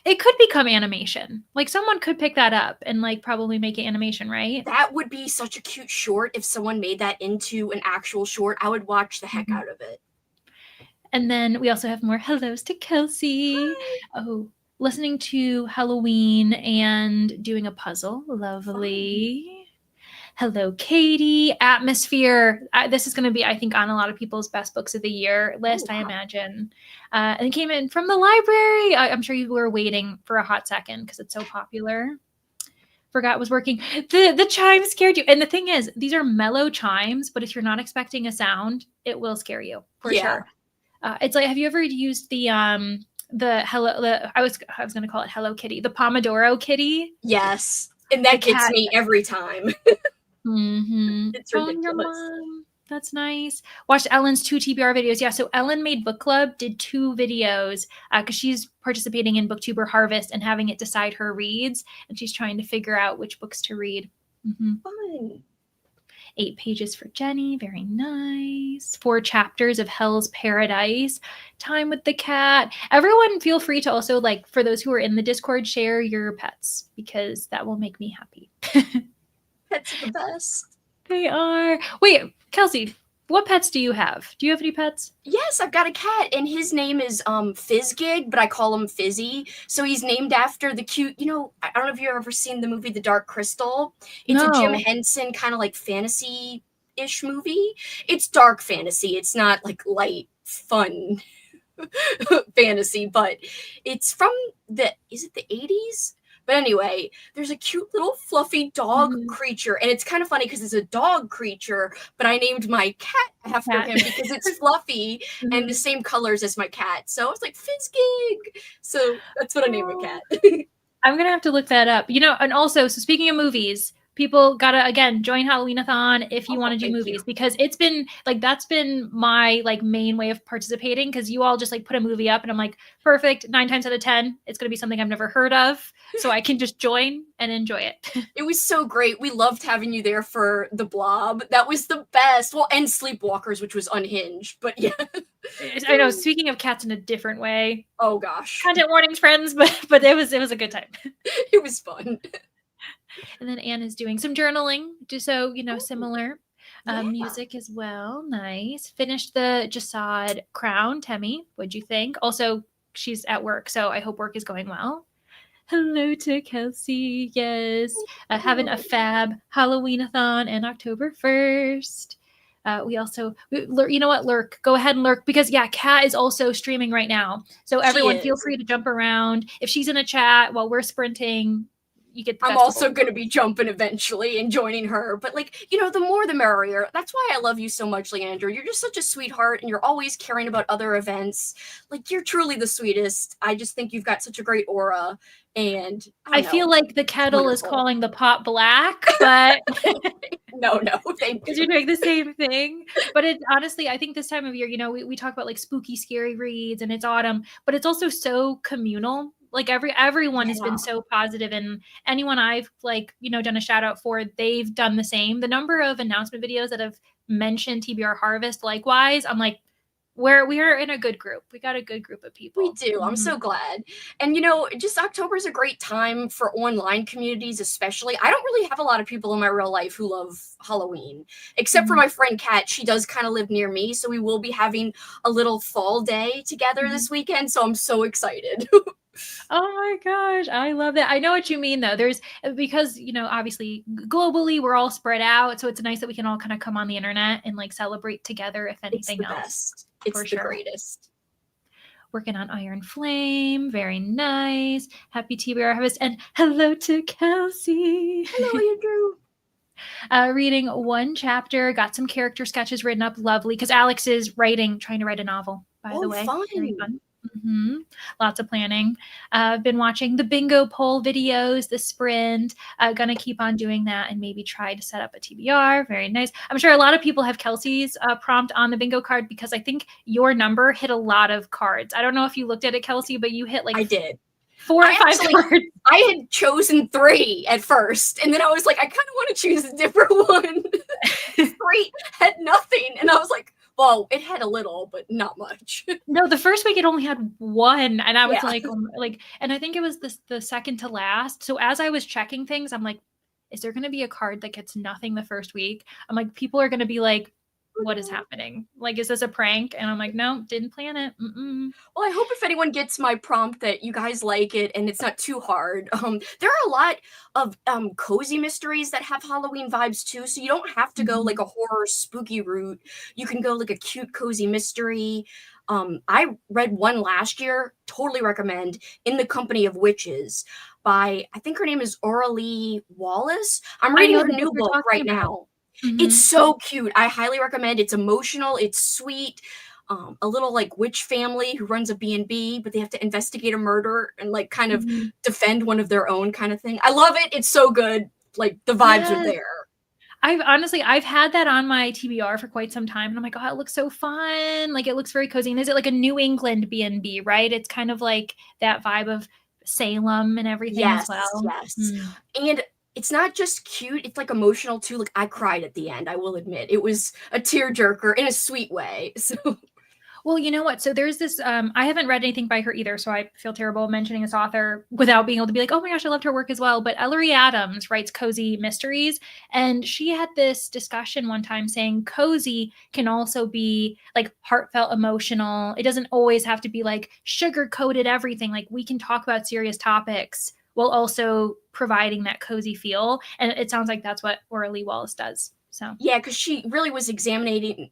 It could become animation. Like someone could pick that up and like probably make it animation, right? That would be such a cute short if someone made that into an actual short. I would watch the heck out of it. And then we also have more hellos to Kelsey. Hi. Oh, listening to Halloween and doing a puzzle. Lovely. Fun. Hello, Katie. Atmosphere. This is going to be, I think, on a lot of people's best books of the year list, Oh, I wow. imagine. And it came in from the library. I'm sure you were waiting for a hot second because it's so popular. Forgot it was working. The chime scared you. And the thing is, these are mellow chimes, but if you're not expecting a sound, it will scare you for sure. It's like, have you ever used the hello? I was going to call it Hello Kitty, the Pomodoro Kitty. Yes, and that gets me every time. Mm-hmm. It's Phone your ridiculous. mom. That's nice. Watched Ellen's 2 TBR videos. Yeah, so Ellen Made Book Club did 2 videos because she's participating in Booktuber Harvest and having it decide her reads, and she's trying to figure out which books to read. Mm-hmm. Fun. 8 pages for Jenny. Very nice. 4 chapters of Hell's Paradise. Time with the cat. Everyone feel free to also, like, for those who are in the Discord, share your pets because that will make me happy. Pets are the best. They are. Wait, Kelsey, what pets do you have? Do you have any pets? Yes, I've got a cat, and his name is Fizzgig, but I call him Fizzy. So he's named after the cute, I don't know if you've ever seen the movie The Dark Crystal. It's a Jim No. Henson kind of like fantasy-ish movie. It's dark fantasy. It's not like light, fun fantasy, but it's from is it the 80s? But anyway, there's a cute little fluffy dog creature, and it's kind of funny because it's a dog creature, but I named my cat after him because it's fluffy and the same colors as my cat. So I was like, Fizzgig. So that's what I named my cat. I'm going to have to look that up. And also, so speaking of movies, people gotta again join Halloween-a-thon if you want to do movies because it's been like that's been my like main way of participating because you all just like put a movie up and I'm like perfect 9 times out of 10 it's gonna be something I've never heard of so I can just join and enjoy it. It was so great. We loved having you there for The Blob. That was the best. Well, and Sleepwalkers, which was unhinged, but yeah. I know. Speaking of cats in a different way. Oh gosh. Content warnings, friends, but it was a good time. It was fun. And then Anne is doing some journaling, just so similar. Music as well. Nice. Finished the Jasad Crown. Temmie, what'd you think? Also, she's at work, so I hope work is going well. Hello to Kelsey. Yes. Having a fab Halloween-a-thon and October 1st. We also, you know what, lurk. Go ahead and lurk because, yeah, Kat is also streaming right now. So everyone feel free to jump around. If she's in a chat while we're sprinting, you get the I'm also going to be jumping eventually and joining her. But, the more the merrier. That's why I love you so much, Leandra. You're just such a sweetheart, and you're always caring about other events. You're truly the sweetest. I just think you've got such a great aura. And I feel like the kettle is calling the pot black, but no, because you're doing the same thing. But it's honestly, I think this time of year, we talk about like spooky, scary reads, and it's autumn, but it's also so communal. Like everyone has been so positive, and anyone I've done a shout out for, they've done the same. The number of announcement videos that have mentioned TBR Harvest, likewise, I'm like, we are in a good group. We got a good group of people. We do. I'm so glad. And, just October is a great time for online communities, especially. I don't really have a lot of people in my real life who love Halloween, except for my friend Kat. She does kind of live near me. So we will be having a little fall day together this weekend. So I'm so excited. Oh my gosh, I love that. I know what you mean though. Because obviously globally we're all spread out, so it's nice that we can all kind of come on the internet and celebrate together if anything else. Best. It's the greatest. working on Iron Flame. Very nice. Happy TBR harvest. And hello to Kelsey. Hello, Andrew. Reading one chapter, got some character sketches written up. Lovely. Because Alex is trying to write a novel, by the way. Fun. Very fun. Mm-hmm. Lots of planning. I've been watching the bingo poll videos, the sprint. Gonna keep on doing that and maybe try to set up a TBR. Very nice. I'm sure a lot of people have Kelsey's prompt on the bingo card because I think your number hit a lot of cards. I don't know if you looked at it, Kelsey, but you hit like I did 4 or 5 cards. I had chosen 3 at first, and then I was like, I kind of want to choose a different one. 3 had nothing, and I was like, well, it had a little, but not much. No, the first week it only had 1, and I was like, and I think it was the second to last. So as I was checking things, I'm like, is there going to be a card that gets nothing the first week? I'm like, people are going to be like, what is happening? Like, is this a prank? And I'm like, no, didn't plan it. Mm-mm. Well, I hope if anyone gets my prompt that you guys like it and it's not too hard. There are a lot of cozy mysteries that have Halloween vibes too, so you don't have to go like a horror spooky route. You can go like a cute cozy mystery. I read one last year, totally recommend, In the Company of Witches by, I think her name is Oralee Wallace. I'm reading her new book right now. Mm-hmm. It's so cute. I highly recommend. It's emotional. It's sweet. A little like witch family who runs a B&B, but they have to investigate a murder and like kind of defend one of their own kind of thing. I love it. It's so good. Like the vibes are there. I've had that on my TBR for quite some time, and I'm like, oh, it looks so fun. Like it looks very cozy. And is it like a New England B&B, right? It's kind of like that vibe of Salem and everything as well. Yes. And it's not just cute, it's like emotional too. Like I cried at the end, I will admit. It was a tearjerker in a sweet way. So well, you know what? So there's this, I haven't read anything by her either, so I feel terrible mentioning this author without being able to be like, oh my gosh, I loved her work as well. But Ellery Adams writes cozy mysteries, and she had this discussion one time saying cozy can also be like heartfelt, emotional. It doesn't always have to be like sugar-coated everything. Like we can talk about serious topics while also providing that cozy feel. And it sounds like that's what Oralee Wallace does. So yeah, because she really was examining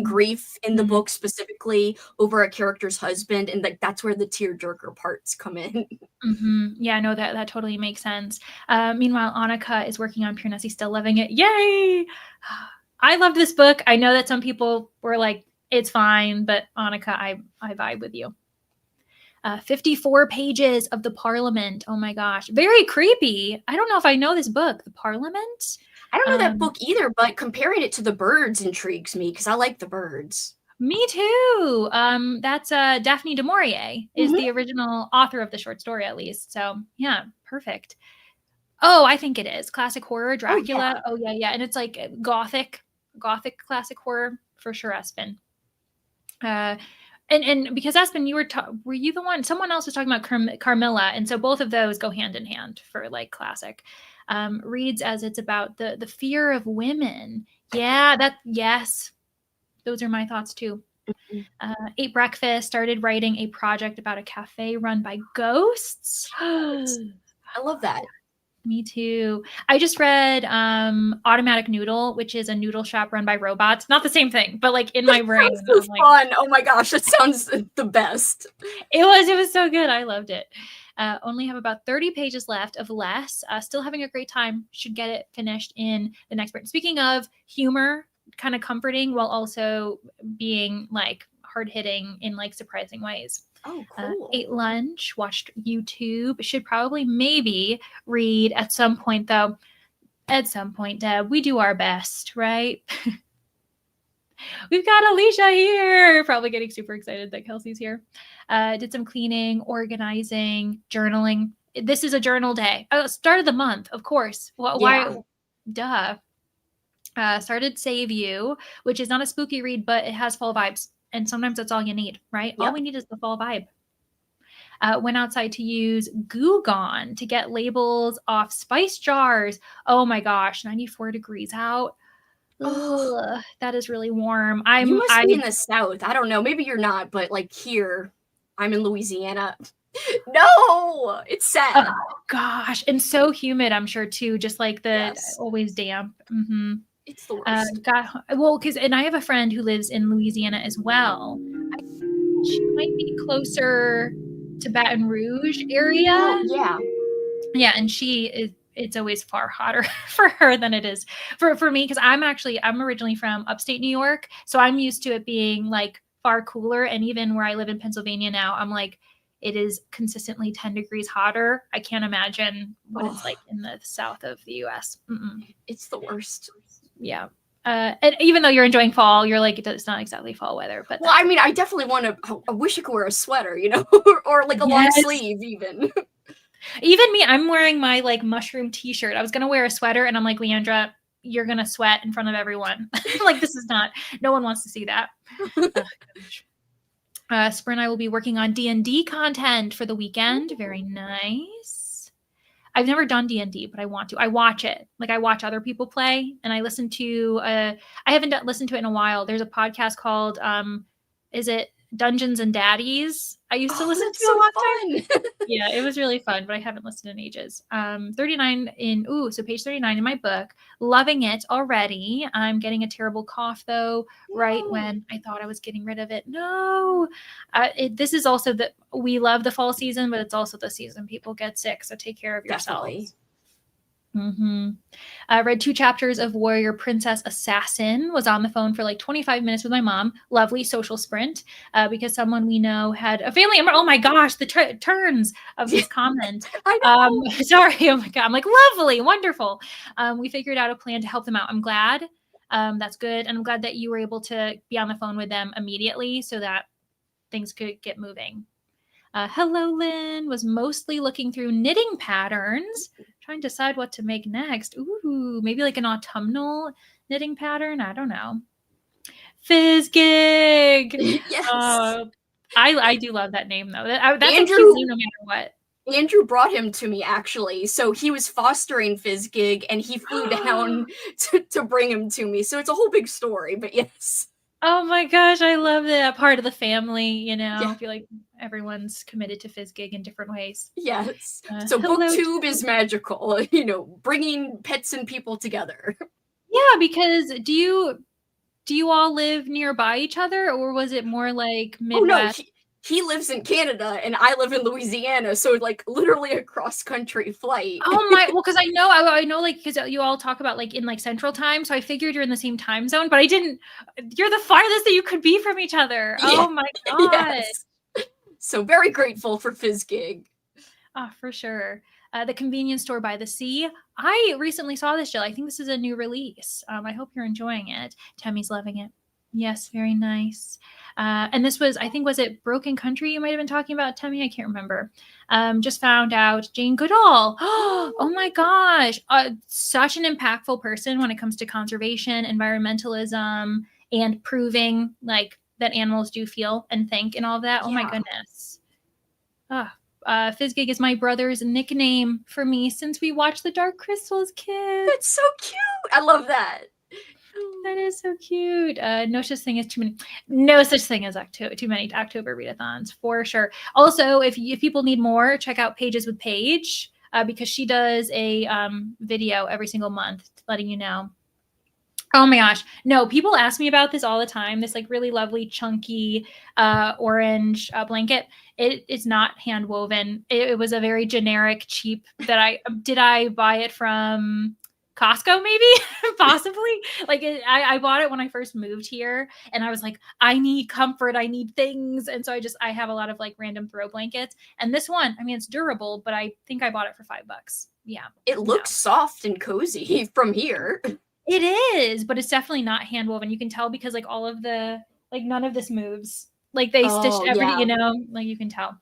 grief in the book specifically over a character's husband, and like that's where the tearjerker parts come in. Yeah, no, that totally makes sense. Meanwhile, Annika is working on Pure Nessie, still loving it. Yay! I loved this book. I know that some people were like, it's fine, but Annika, I vibe with you. 54 pages of the Parliament. Oh my gosh. Very creepy. I don't know if I know this book, The Parliament. I don't know that book either, but comparing it to The Birds intrigues me because I like the birds. Me too. That's Daphne du Maurier is the original author of the short story, at least. So yeah, perfect. Oh, I think it is. Classic horror, Dracula. Oh yeah. And it's like gothic classic horror for sure, Espen. And because Espen, were you the one? Someone else was talking about Carmilla, and so both of those go hand in hand for like classic. Reads as it's about the fear of women. Yeah, yes, those are my thoughts too. Ate breakfast. Started writing a project about a cafe run by ghosts. I love that. Me too. I just read Automatic Noodle, which is a noodle shop run by robots. Not the same thing, but like in my brain. It was fun. Oh my gosh, that sounds the best. It was so good. I loved it. Only have about 30 pages left of less. Still having a great time. Should get it finished in the next sprint. Speaking of humor, kind of comforting while also being like hard-hitting in like surprising ways. Oh, cool. Ate lunch, watched YouTube. Should probably maybe read at some point, though. At some point, Deb, we do our best, right? We've got Alicia here. Probably getting super excited that Kelsey's here. Did some cleaning, organizing, journaling. This is a journal day. Start of the month, of course. Why? Duh. Started Save You, which is not a spooky read, but it has fall vibes. And sometimes that's all you need, right? Yep. All we need is the fall vibe. Went outside to use Goo Gone to get labels off spice jars. Oh my gosh, 94 degrees out. Ugh, that is really warm. You must be in the South. I don't know. Maybe you're not, but like here, I'm in Louisiana. No, it's sad. Oh gosh, and so humid, I'm sure too. Just like always damp. It's the worst. And I have a friend who lives in Louisiana as well. She might be closer to Baton Rouge area. Oh, yeah. Yeah, and it's always far hotter for her than it is for me, because I'm originally from upstate New York, so I'm used to it being like far cooler. And even where I live in Pennsylvania now, I'm like, it is consistently 10 degrees hotter. I can't imagine what it's like in the south of the US. It's the worst. Yeah. And even though you're enjoying fall, you're like, it's not exactly fall weather. But well, I mean, I definitely want to. I wish I could wear a sweater, or like a long sleeve, even. Even me, I'm wearing my like mushroom t-shirt. I was gonna wear a sweater, and I'm like, Leandra, you're gonna sweat in front of everyone. Like, no one wants to see that. Spur and I will be working on D&D content for the weekend. Very nice. I've never done D&D, but I want to. I watch it. Like, I watch other people play, and I listen to I haven't listened to it in a while. There's a podcast called is it Dungeons and Daddies? I used to listen to so a lot fun. Yeah, it was really fun, but I haven't listened in ages. 39 so page 39 in my book. Loving it already. I'm getting a terrible cough though, right when I thought I was getting rid of it. No. This is also we love the fall season, but it's also the season people get sick. So take care of yourselves. Definitely. Read 2 chapters of Warrior Princess Assassin, was on the phone for like 25 minutes with my mom. Lovely social sprint, because someone we know had a family member. Oh my gosh, the turns of this comment. I know. Sorry. Oh my God. I'm like, lovely, wonderful. We figured out a plan to help them out. I'm glad. That's good. And I'm glad that you were able to be on the phone with them immediately so that things could get moving. Hello, Lynn. Was mostly looking through knitting patterns, trying to decide what to make next. Ooh, maybe like an autumnal knitting pattern. I don't know. Fizzgig. Yes. I do love that name though. That's Andrew, a cute name no matter what. Andrew brought him to me, actually. So he was fostering Fizzgig, and he flew down to bring him to me. So it's a whole big story, but yes. Oh my gosh, I love that part of the family, Yeah. I feel like everyone's committed to Fizzgig in different ways. Yes. So BookTube is magical, bringing pets and people together. Yeah, because do you all live nearby each other, or was it more like Midwest? Oh no, he lives in Canada and I live in Louisiana, so like literally a cross-country flight. Oh my, well, because I know, like, because you all talk about like in like Central Time, so I figured you're in the same time zone, but I didn't. You're the farthest that you could be from each other. Yeah. Oh my God. Yes. So very grateful for Fizzgig. Oh, for sure. The Convenience Store by the Sea. I recently saw this, Jill. I think this is a new release. I hope you're enjoying it. Tammy's loving it. Yes, very nice. And this was it Broken Country you might have been talking about, Tammy? I can't remember. Just found out Jane Goodall. Oh my gosh. Such an impactful person when it comes to conservation, environmentalism, and proving like that animals do feel and think and all of that. Yeah. Oh my goodness. Fizzgig is my brother's nickname for me since we watched The Dark Crystal as kids. That's so cute. I love that. That is so cute. No such thing as too many October readathons for sure. Also, if people need more, check out Pages with Paige, because she does a video every single month letting you know. Oh my gosh. No, people ask me about this all the time. This like really lovely chunky orange blanket. It is not hand woven. It was a very generic, cheap that I buy it from Costco, maybe, possibly. Like I bought it when I first moved here, and I was like, I need comfort, I need things, and so I have a lot of like random throw blankets. And this one, I mean, it's durable, but I think I bought it for $5. Yeah, it looks soft and cozy from here. It is, but it's definitely not hand woven. You can tell because like all of the like none of this moves. Like they stitched everything, like you can tell.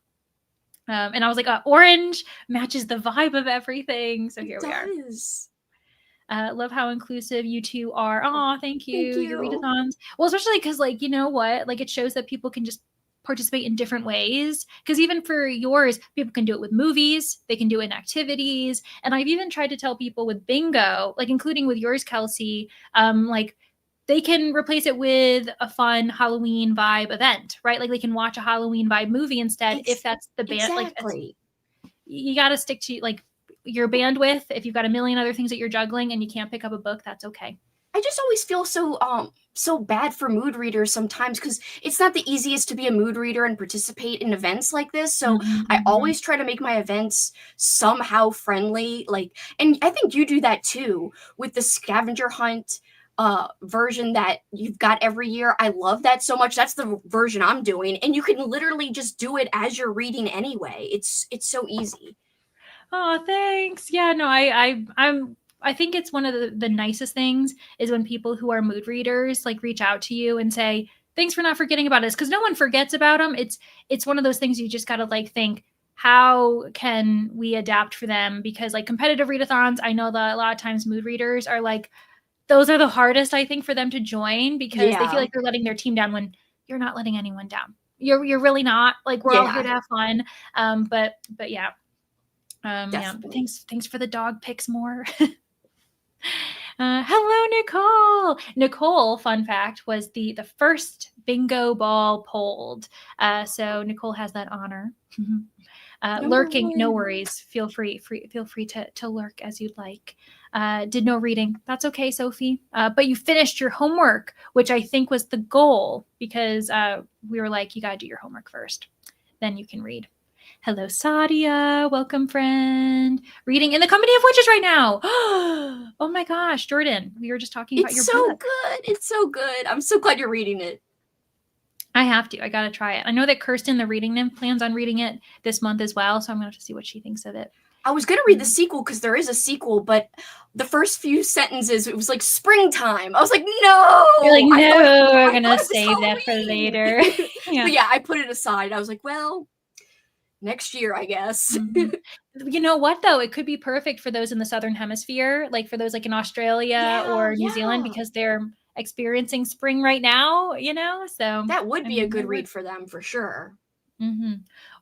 And I was like, orange matches the vibe of everything. So here we are. Love how inclusive you two are. Oh, thank you. Your readathons. Well, especially because like, you know what? Like it shows that people can just participate in different ways. Because even for yours, people can do it with movies. They can do it in activities. And I've even tried to tell people with bingo, like including with yours, Kelsey, like they can replace it with a fun Halloween vibe event, right? Like they can watch a Halloween vibe movie instead if that's the band. Exactly. Like you got to stick to like your bandwidth. If you've got a million other things that you're juggling and you can't pick up a book, that's okay. I just always feel so bad for mood readers sometimes, because it's not the easiest to be a mood reader and participate in events like this. So Mhm, I mhm. always try to make my events somehow friendly. Like, and I think you do that too with the scavenger hunt version that you've got every year. I love that so much. That's the version I'm doing, and you can literally just do it as you're reading anyway. It's so easy. Oh, thanks. Yeah, no, I think it's one of the nicest things is when people who are mood readers like reach out to you and say, "Thanks for not forgetting about us," because no one forgets about them. It's one of those things you just got to like think, how can we adapt for them? Because like competitive readathons, I know that a lot of times mood readers are like, those are the hardest, I think, for them to join because they feel Yeah. like they're letting their team down when you're not letting anyone down. You're really not. Like we're all here Yeah, to have fun. But yeah. Yeah. definitely. Thanks for the dog pics more. Hello, Nicole. Nicole, fun fact, was the first bingo ball pulled. So Nicole has that honor. Number Lurking, no one. worries. Feel free to lurk as you'd like. Did no reading. That's okay, Sophie. But you finished your homework, which I think was the goal because we were like, you got to do your homework first, then you can read. Hello, Sadia. Welcome, friend. Reading In the Company of Witches right now. Oh my gosh, Jordan, we were just talking about It's your so book. good. It's so good. I'm so glad you're reading it. I have to. I got to try it. I know that Kirsten, the reading nymph, plans on reading it this month as well. So I'm going to have to see what she thinks of it. I was gonna read the sequel because there is a sequel, but the first few sentences it was like springtime. I was like, no, You're like, no, we're I going thought to it was save that for Halloween. later. So Yeah. yeah, I put it aside. I was like, well, next year, I guess. Mhm. You know what though? It could be perfect for those in the Southern Hemisphere, like for those like in Australia Yeah, or New Zealand, yeah. because they're experiencing spring right now, So, That would I be a mean, good that read works. for them for sure. Mm-hmm.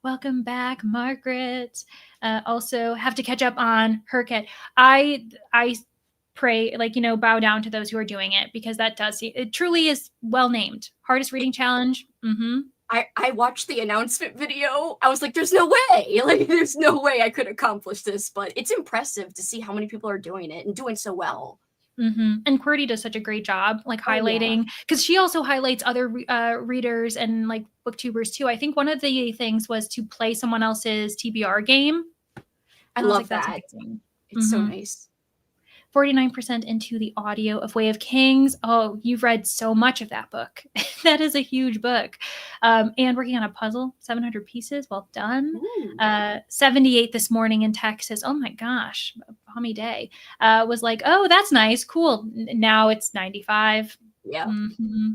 Welcome back, Margaret. Also, have to catch up on Herkit. I pray, like bow down to those who are doing it because that it truly is well named. Hardest reading challenge. Mm-hmm. I watched the announcement video. I was like, there's no way. Like, there's no way I could accomplish this, but it's impressive to see how many people are doing it and doing so well. Mm-hmm. And QWERTY does such a great job, like Oh yeah. highlighting, because she also highlights other readers and like booktubers too. I think one of the things was to play someone else's TBR game. I And I was like, love that's that. amazing. It's so Mm-hmm. nice. 49% into the audio of Way of Kings. Oh, you've read so much of that book. That is a huge book. And working on a puzzle, 700 pieces. Well done. Ooh. 78 this morning in Texas. Oh my gosh, balmy day. Was like, oh, that's nice. Cool. Now it's 95. Yeah. Mm-hmm.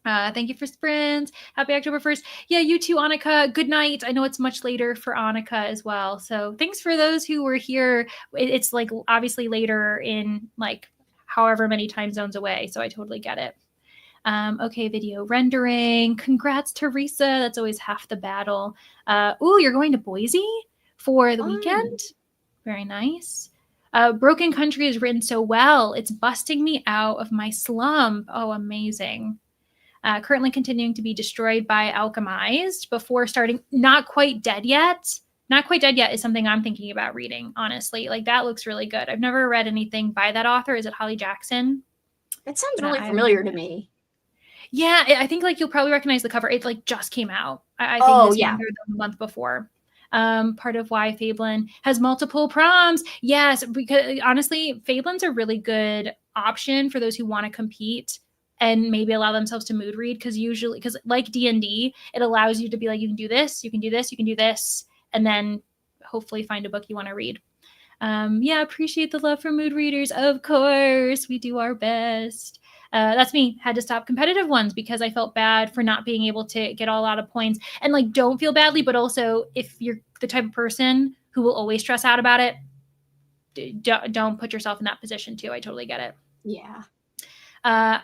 Thank you for sprints. Happy October 1st. Yeah, you too, Annika. Good night. I know it's much later for Annika as well. So thanks for those who were here. It's like obviously later in like however many time zones away. So I totally get it. Okay, video rendering. Congrats, Teresa. That's always half the battle. Ooh, you're going to Boise for the Fun. weekend? Very nice. Broken Country is written so well. It's busting me out of my slump. Oh, amazing. Currently continuing to be destroyed by alchemized before starting Not Quite Dead Yet. Not Quite Dead Yet is something I'm thinking about reading, honestly. Like that looks really good. I've never read anything by that author. Is it Holly Jackson? That sounds But really I haven't familiar read to it. me. Yeah, I think like you'll probably recognize the cover. It like just came out. I think Oh this yeah. month or the month before. Part of why Fablin has multiple proms. Yes, because honestly, Fablin's a really good option for those who want to compete and maybe allow themselves to mood read because like D&D, it allows you to be like, you can do this, you can do this, you can do this, and then hopefully find a book you want to read. Yeah, appreciate the love for mood readers. Of course, we do our best. That's me. Had to stop competitive ones because I felt bad for not being able to get all out of points. And like, don't feel badly, but also if you're the type of person who will always stress out about it, don't put yourself in that position too. I totally get it. Yeah. No,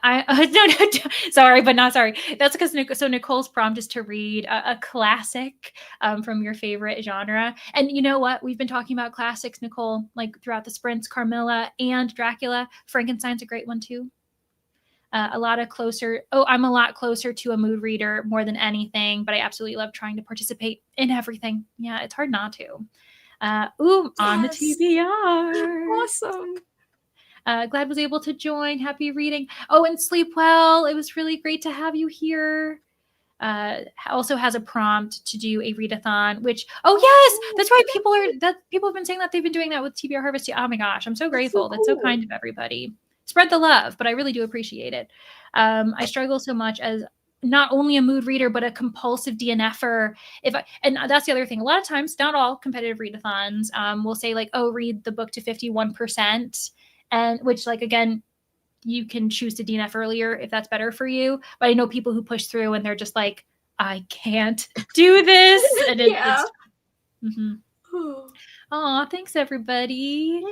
sorry, but not sorry. That's because Nicole's prompt is to read a classic from your favorite genre. And you know what? We've been talking about classics, Nicole, like throughout the sprints, Carmilla and Dracula. Frankenstein's a great one too. I'm a lot closer to a mood reader more than anything, but I absolutely love trying to participate in everything. Yeah, it's hard not to. On the Yes. TBR. Awesome. Glad was able to join. Happy reading. Oh, and sleep well. It was really great to have you here. Also has a prompt to do a readathon, which yes, that's right. People have been saying that they've been doing that with TBR Harvest. Oh my gosh, I'm so grateful. That's so kind of everybody. Spread the love, but I really do appreciate it. I struggle so much as not only a mood reader but a compulsive DNFer. And that's the other thing. A lot of times, not all competitive readathons will say like, oh, read the book to 51%, and which like again, you can choose to DNF earlier if that's better for you. But I know people who push through and they're just like, I can't do this. And it's Aw, thanks everybody.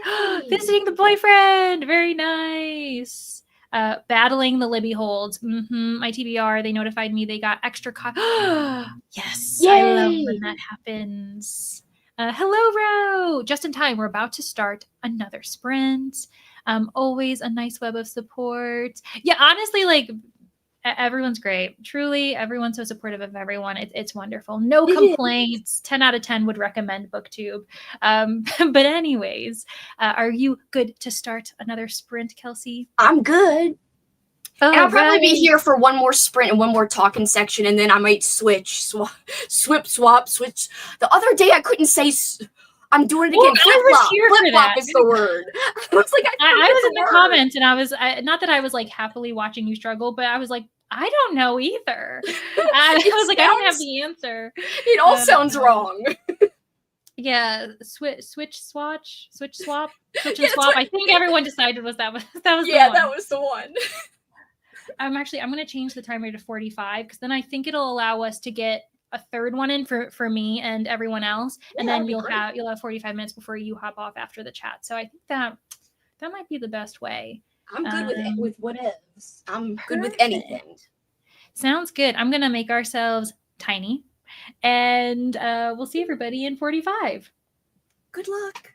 Visiting the boyfriend. Very nice. Battling the Libby holds. My TBR, they notified me they got extra yes. Yay! I love when that happens. Hello, Ro. Just in time. We're about to start another sprint. Always a nice web of support. Yeah, honestly, like everyone's great. Truly, everyone's so supportive of everyone. It's wonderful. No complaints. 10 out of 10 would recommend BookTube. But anyways, are you good to start another sprint, Kelsey? I'm good. And I'll probably be here for one more sprint and one more talking section, and then I might switch. The other day I couldn't say. I'm doing it again. Flip-flop. Flip-flop is the word. I was like, I was in the comments, and I was not that I was like happily watching you struggle, but I was like, I don't know either. I was like, I don't have the answer. It all sounds wrong. Yeah, switch, swap. I think everyone decided that was the one. That was the one. I'm going to change the timer to 45 because then I think it'll allow us to get a third one in for me and everyone else, and then you'll have 45 minutes before you hop off after the chat. So I think that might be the best way. I'm good with whatevs. I'm good with anything. Sounds good. I'm gonna make ourselves tiny, and we'll see everybody in 45. Good luck.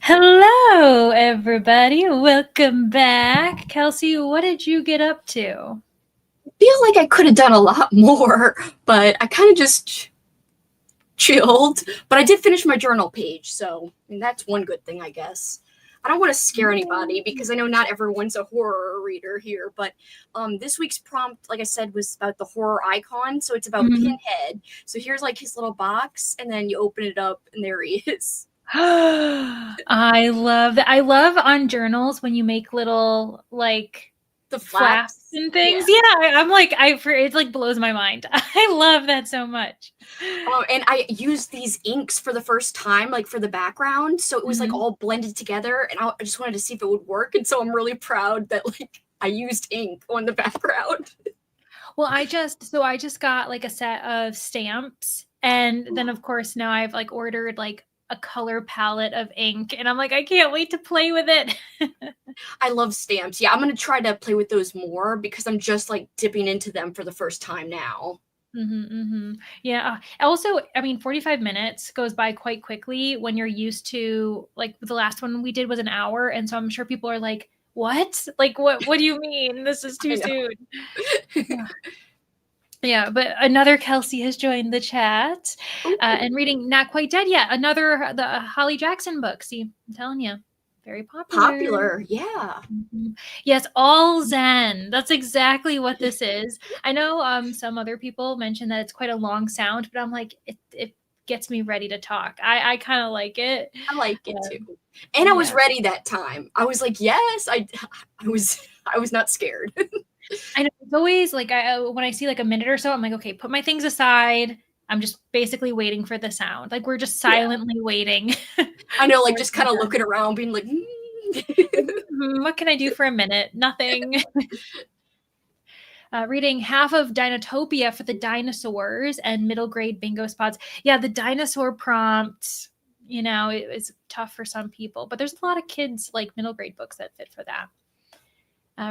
Hello, everybody. Welcome back. Kelsey, what did you get up to? I feel like I could have done a lot more, but I kind of just chilled. But I did finish my journal page, so I mean, that's one good thing, I guess. I don't want to scare anybody because I know not everyone's a horror reader here, but this week's prompt, like I said, was about the horror icon. So it's about Pinhead. So here's like his little box, and then you open it up, and there he is. I love that. I love on journals when you make little like The flaps and things. Yeah, I'm like, it like blows my mind. I love that so much. And I used these inks for the first time, like for the background. So it was like all blended together, and I just wanted to see if it would work. And so I'm really proud that like I used ink on the background. Well, I just got like a set of stamps, and then of course now I've like ordered like a color palette of ink, and I'm like, I can't wait to play with it. I love stamps. Yeah, I'm gonna try to play with those more because I'm just like dipping into them for the first time now. Yeah. Also, I mean, 45 minutes goes by quite quickly when you're used to like the last one we did was an hour, and so I'm sure people are like, what? Like, what do you mean? This is too soon. Yeah, but another Kelsey has joined the chat and reading Not Quite Dead Yet, the Holly Jackson book. See, I'm telling you, very popular. Yeah. Yes, all Zen. That's exactly what this is. I know some other people mention that it's quite a long sound, but I'm like, it gets me ready to talk. I kind of like it. I like it too. And I was ready that time. I was like, yes, I was not scared. I know, it's always like when I see like a minute or so, I'm like, okay, put my things aside. I'm just basically waiting for the sound. Like we're just silently waiting. I know, like just kind of looking around, being like, what can I do for a minute? Nothing. Reading half of Dinotopia for the dinosaurs and middle grade bingo spots. Yeah, the dinosaur prompt, you know, it's tough for some people, but there's a lot of kids like middle grade books that fit for that.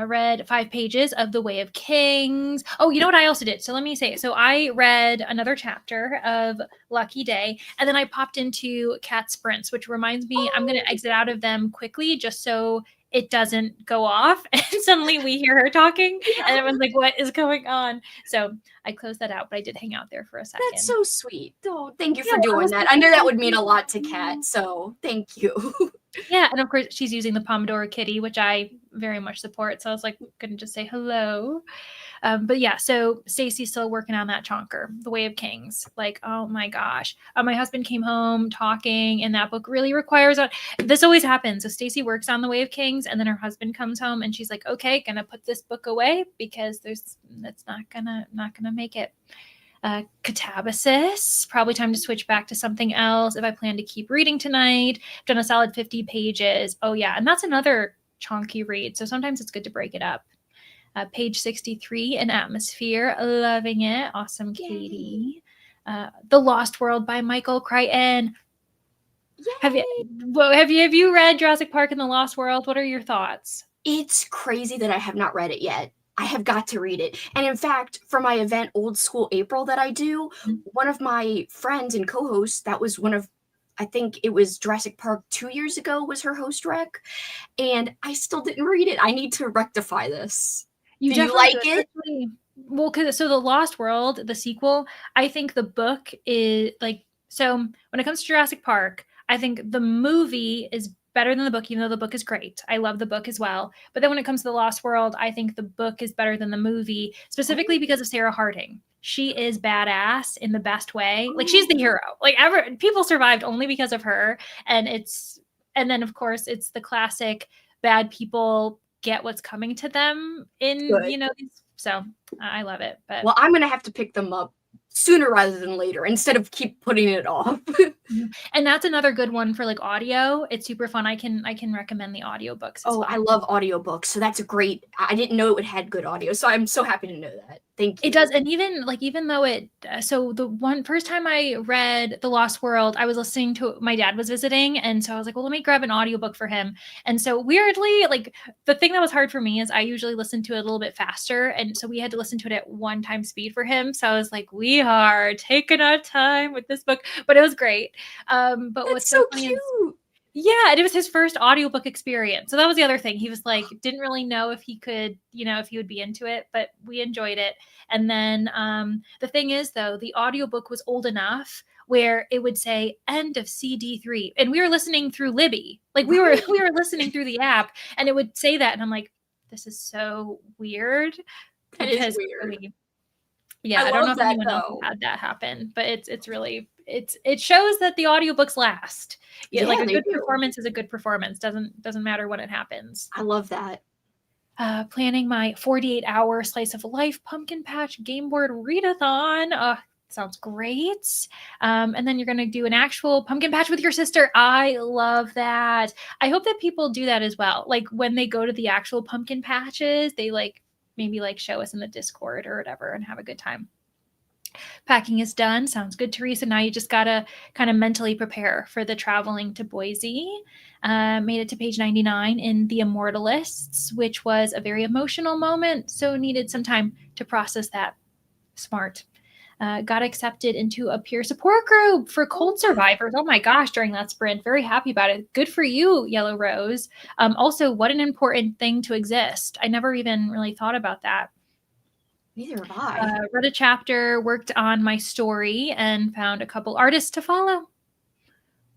Read 5 pages of The Way of Kings. Oh, you know what I also did? So let me say, so I read another chapter of Lucky Day, and then I popped into Cat Sprints, which reminds me I'm going to exit out of them quickly just so it doesn't go off and suddenly we hear her talking and everyone's like, what is going on? So I closed that out, but I did hang out there for a second. That's so sweet. Oh, thank you for doing that. I know that would mean a lot to Kat, so thank you. Yeah, and of course she's using the Pomodoro Kitty, which I very much support. So I was like, couldn't just say hello. But yeah, so Stacy's still working on that chonker, The Way of Kings. Like, oh my gosh. My husband came home talking, and that book really requires this always happens. So Stacy works on The Way of Kings, and then her husband comes home and she's like, okay, gonna put this book away because that's not gonna make it. Catabasis, probably time to switch back to something else if I plan to keep reading tonight. I've done a solid 50 pages. Oh yeah, and that's another chonky read, so sometimes it's good to break it up. Page 63, An Atmosphere, loving it. Awesome, Katie. The Lost World by Michael Crichton. Have you read Jurassic Park and the Lost World? What are your thoughts? It's crazy that I have not read it yet. I have got to read it. And in fact, for my event Old School April that I do, one of my friends and co-hosts, that was one of, I think it was Jurassic Park 2 years ago, was her host rec. And I still didn't read it. I need to rectify this. Do you like it? Well, so The Lost World, the sequel, I think the book is like, so when it comes to Jurassic Park, I think the movie is better than the book, even though the book is great. I love the book as well. But then when it comes to The Lost World, I think the book is better than the movie, specifically because of Sarah Harding. She is badass in the best way. Like, she's the hero. Like, people survived only because of her. And then of course it's the classic bad people get what's coming to them so I love it. But well, I'm going to have to pick them up sooner rather than later instead of keep putting it off. And that's another good one for like audio. It's super fun. I can recommend the audiobooks as well. I love audiobooks. So that's great. I didn't know it had good audio. So I'm so happy to know that. Thank you. It does. And even though so the first time I read The Lost World, I was listening to, my dad was visiting. And so I was like, well, let me grab an audiobook for him. And so weirdly, like the thing that was hard for me is I usually listen to it a little bit faster. And so we had to listen to it at 1 time speed for him. So I was like, we are taking our time with this book, but it was great. But what's so funny cute. Yeah, and it was his first audiobook experience. So that was the other thing. He was like, didn't really know if he could, if he would be into it, but we enjoyed it. And then the thing is, though, the audiobook was old enough where it would say end of CD3. And we were listening through Libby. Like we were listening through the app, and it would say that. And I'm like, this is so weird. That is weird. Yeah, I don't know if anyone else had that happen, but it's really it shows that the audiobooks last. Yeah, like a good performance is a good performance. Doesn't matter when it happens. I love that. Planning my 48-hour slice of life pumpkin patch game board readathon. Sounds great. And then you're going to do an actual pumpkin patch with your sister. I love that. I hope that people do that as well. Like when they go to the actual pumpkin patches, they maybe show us in the Discord or whatever and have a good time. Packing is done. Sounds good, Teresa. Now you just got to kind of mentally prepare for the traveling to Boise. Made it to page 99 in The Immortalists, which was a very emotional moment. So needed some time to process that. Smart. Got accepted into a peer support group for cold survivors. Oh my gosh, during that sprint. Very happy about it. Good for you, Yellow Rose. Also, what an important thing to exist. I never even really thought about that. Neither have I. Read a chapter, worked on my story, and found a couple artists to follow.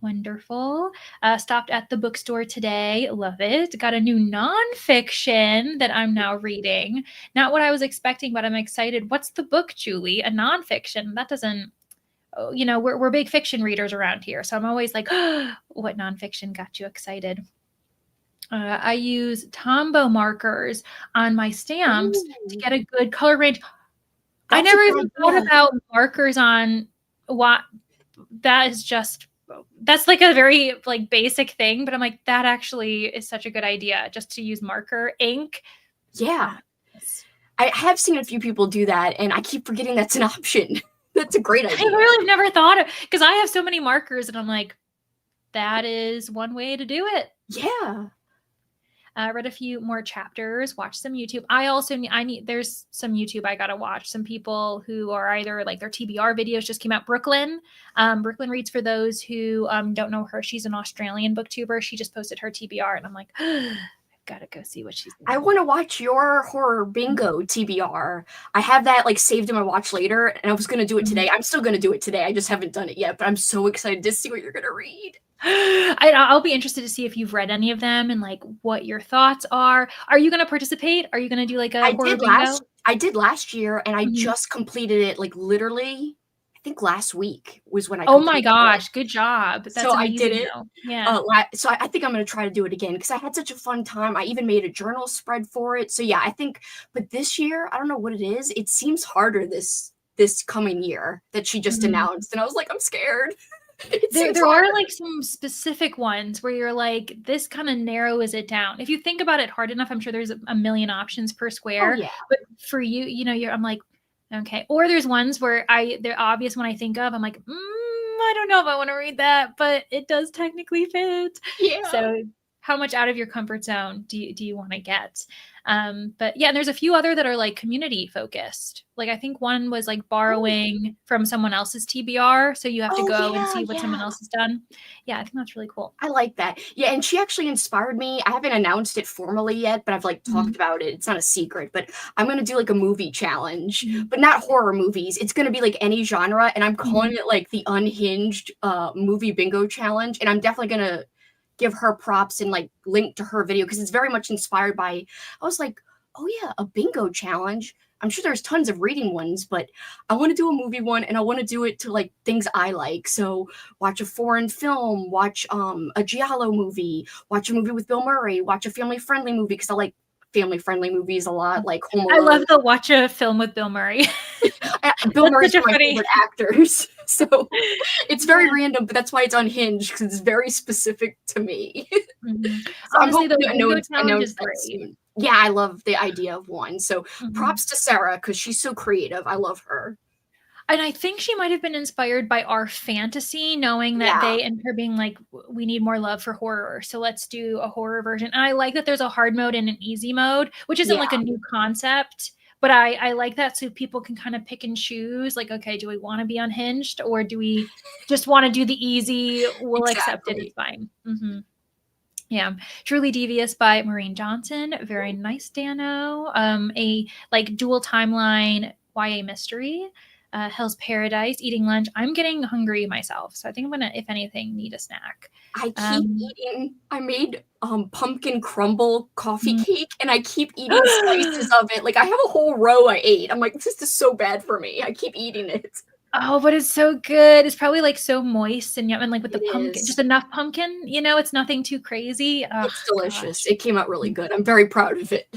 Wonderful. Stopped at the bookstore today. Love it. Got a new nonfiction that I'm now reading. Not what I was expecting, but I'm excited. What's the book, Julie? A nonfiction? That doesn't, we're big fiction readers around here. So I'm always like, oh, what nonfiction got you excited? I use Tombow markers on my stamps to get a good color range. I never even thought about markers on what that is just. That's like a very basic thing, but I'm like, that actually is such a good idea just to use marker ink. Yeah. I have seen a few people do that, and I keep forgetting that's an option. That's a great idea. I really never thought of, because I have so many markers and I'm like, that is one way to do it. Yeah. Read a few more chapters, watched some YouTube. There's some YouTube I gotta watch. Some people who are either their TBR videos just came out. Brooklyn reads, for those who don't know her. She's an Australian booktuber. She just posted her TBR, and I'm like, I've got to go see what she's doing. I want to watch your horror bingo TBR. I have that saved in my watch later, and I was going to do it today. I'm still going to do it today. I just haven't done it yet, but I'm so excited to see what you're going to read. I'll be interested to see if you've read any of them and what your thoughts are. Are you going to participate? Are you going to do a horror bingo? I did last year, and I just completed it literally. I think last week was when I. Oh my gosh! Good job. That's so amazing, I did it. Yeah. So I think I'm going to try to do it again because I had such a fun time. I even made a journal spread for it. So yeah, I think. But this year, I don't know what it is. It seems harder this coming year that she just announced, and I was like, I'm scared. There are some specific ones where you're like, this kind of narrows it down. If you think about it hard enough, I'm sure there's a million options per square. Oh, yeah. But for you, I'm like, okay. Or there's ones where they're obvious when I think of, I'm like, I don't know if I want to read that, but it does technically fit. Yeah. So how much out of your comfort zone do you want to get? But yeah, and there's a few other that are community focused. I think one was borrowing from someone else's TBR. So you have to go and see what someone else has done. Yeah, I think that's really cool. I like that. Yeah, and she actually inspired me. I haven't announced it formally yet, but I've talked about it. It's not a secret, but I'm going to do a movie challenge, but not horror movies. It's going to be any genre, and I'm calling it the Unhinged movie bingo challenge. And I'm definitely going to give her props and link to her video because it's very much inspired by. I was like, oh yeah, a bingo challenge. I'm sure there's tons of reading ones, but I want to do a movie one, and I want to do it to things I like. So watch a foreign film, watch a giallo movie, watch a movie with Bill Murray, watch a family friendly movie because I like family friendly movies a lot, like Home Alone. I love the watch a film with Bill Murray. Bill Murray's one of my favorite actors, so it's very random, but that's why it's Unhinged because it's very specific to me. So honestly, the bingo challenge is great. Soon. Yeah, I love the idea of one. So Mhm. props to Sarah because she's so creative. I love her. And I think she might have been inspired by our fantasy, knowing that Yeah, they and her being like, we need more love for horror. So let's do a horror version. And I like that there's a hard mode and an easy mode, which isn't like yeah, a new concept. But I like that so people can kind of pick and choose, like, okay, do we want to be unhinged or do we just want to do the easy? We'll accept it. It's exactly. fine. Yeah, Truly Devious by Maureen Johnson. Very nice, Dano. A like dual timeline YA mystery. Hell's Paradise, Eating Lunch. I'm getting hungry myself, so I think I'm gonna, if anything, need a snack. I keep Um, eating. I made pumpkin crumble coffee mm. cake, and I keep eating slices of it. Like I have a whole row I ate. I'm like, this is so bad for me. I keep eating it. Oh, but it's so good. It's probably like so moist and yum, and like with the It pumpkin, is. just enough pumpkin. It's nothing too crazy. Oh It's delicious. gosh. It came out really good. I'm very proud of it.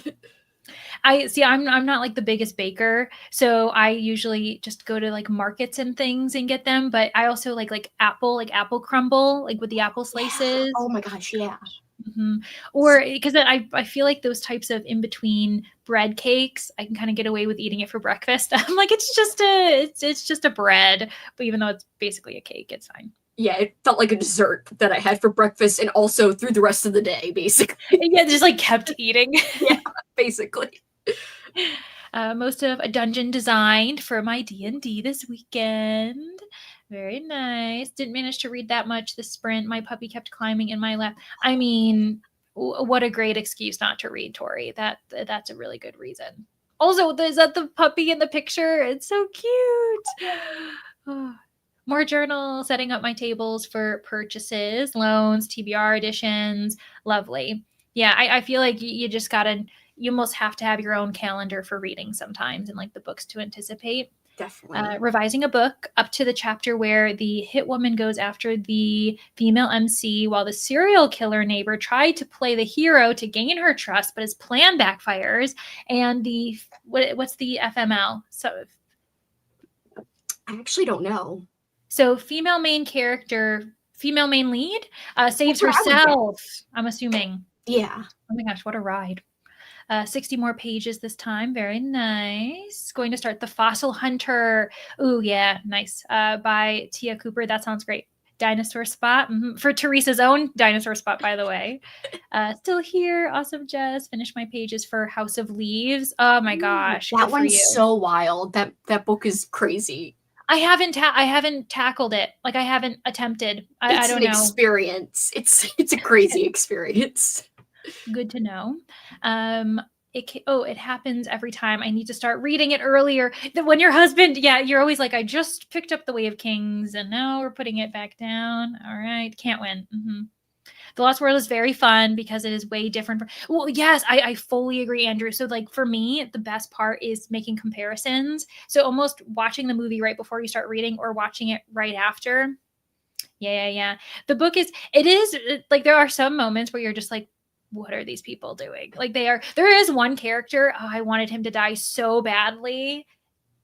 I see. I'm not like the biggest baker, so I usually just go to like markets and things and get them. But I also like apple crumble, like with the apple Yeah. slices. Oh my gosh. Yeah. hmm Or because I feel like those types of in between bread cakes, I can kind of get away with eating it for breakfast. I'm like, it's just a bread, but even though it's basically a cake, it's fine. Yeah, it felt like a dessert that I had for breakfast and also through the rest of the day, basically. Yeah, just like kept eating. Yeah, basically. Most of a dungeon designed for my D&D this weekend. Very nice. Didn't manage to read that much this sprint. My puppy kept climbing in my lap. I mean, what a great excuse not to read, Tori. That's a really good reason. Also, is that the puppy in the picture? It's so cute. Oh. More journals, setting up my tables for purchases, loans, TBR editions. Lovely. Yeah, I feel like you just gotta, you almost have to have your own calendar for reading sometimes and like the books to anticipate. Definitely. Revising a book up to the chapter where the hit woman goes after the female MC while the serial killer neighbor tried to play the hero to gain her trust, but his plan backfires. And what's the FML? So I actually don't know. female main character, female main lead, saves That's what I would get. herself. I'm assuming. Yeah. Oh my gosh, what a ride! 60 more pages this time. Very nice. Going to start The Fossil Hunter. Ooh, yeah, nice. By Tia Cooper. That sounds great. Dinosaur Spot. For Teresa's own Dinosaur Spot, by the way. Still here. Awesome, Jess. Finish my pages for House of Leaves. Oh my gosh. That Good for one's you. so wild. That book is crazy. I haven't tackled it. Like I haven't attempted. I It's don't an know. experience. It's a crazy experience. Good to know. It happens every time. I need to start reading it earlier. That when your husband, yeah, you're always like, I just picked up The Way of Kings, and now we're putting it back down. All right, can't win. The Lost World is very fun because it is way different. Well, yes, I fully agree, Andrew. So, like for me, the best part is making comparisons. So, almost watching the movie right before you start reading, or watching it right after. Yeah. The book is. It is like there are some moments where you're just like, what are these people doing? Like there is one character, I wanted him to die so badly.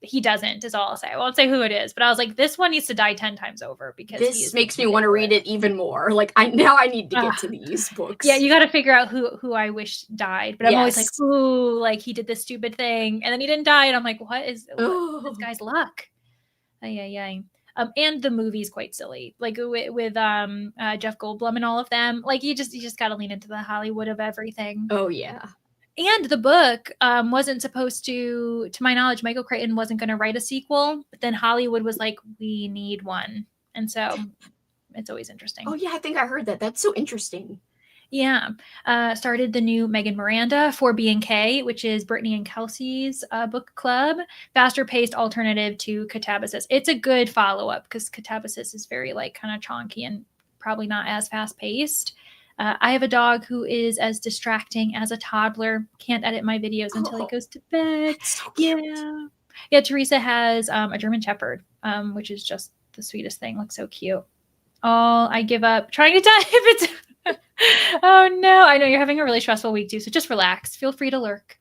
He doesn't, is all I'll say. I won't say who it is, but I was like, this one needs to die 10 times over because he This is makes me want to read ridiculous. it even more. Like I need to Uh, get to these books. yeah, you got to figure out who I wish died. But I'm always like, Yes. ooh, like he did this stupid thing and then he didn't die. And I'm like, what is this Oh, guy's luck? Ay. And the movie's quite silly, like with Jeff Goldblum and all of them. Like you just got to lean into the Hollywood of everything. oh yeah. And the book wasn't supposed to my knowledge, Michael Crichton wasn't going to write a sequel, but then Hollywood was like, we need one. And so it's always interesting. Oh yeah, I think I heard that. That's so interesting. Yeah. Started the new Megan Miranda for B&K, which is Brittany and Kelsey's book club. Faster paced alternative to Catabasis. It's a good follow up because Catabasis is very like kind of chonky and probably not as fast paced. I have a dog who is as distracting as a toddler. Can't edit my videos until he goes to bed. So cute. Yeah. Teresa has a German Shepherd, which is just the sweetest thing. Looks so cute. Oh, I give up trying to dive into. Oh no, I know you're having a really stressful week too, so just relax. Feel free to lurk.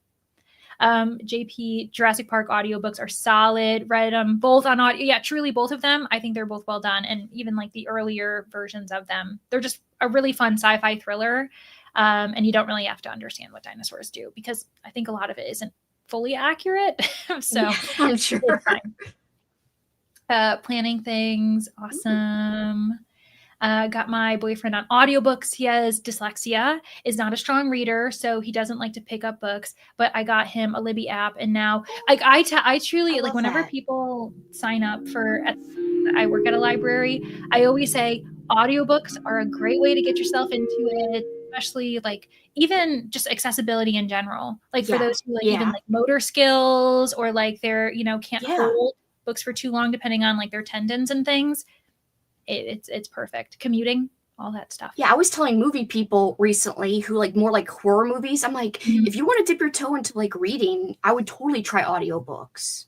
JP Jurassic Park audiobooks are solid. Read them both on audio. Yeah, truly both of them. I think they're both well done. And even like the earlier versions of them, they're just a really fun sci-fi thriller. And you don't really have to understand what dinosaurs do, because I think a lot of it isn't fully accurate. So yeah, I'm sure. it's fine. Planning things, awesome. Got my boyfriend on audiobooks. He has dyslexia, is not a strong reader, so he doesn't like to pick up books, but I got him a Libby app, and now like I truly, like, whenever people sign up for, I work at a library, I always say audiobooks are a great way to get yourself into it, especially like even just accessibility in general. Like for those who like even like motor skills, or like they're, can't hold books for too long depending on like their tendons and things. It's perfect. Commuting, all that stuff. Yeah, I was telling movie people recently who like more like horror movies. I'm like, if you want to dip your toe into like reading, I would totally try audiobooks.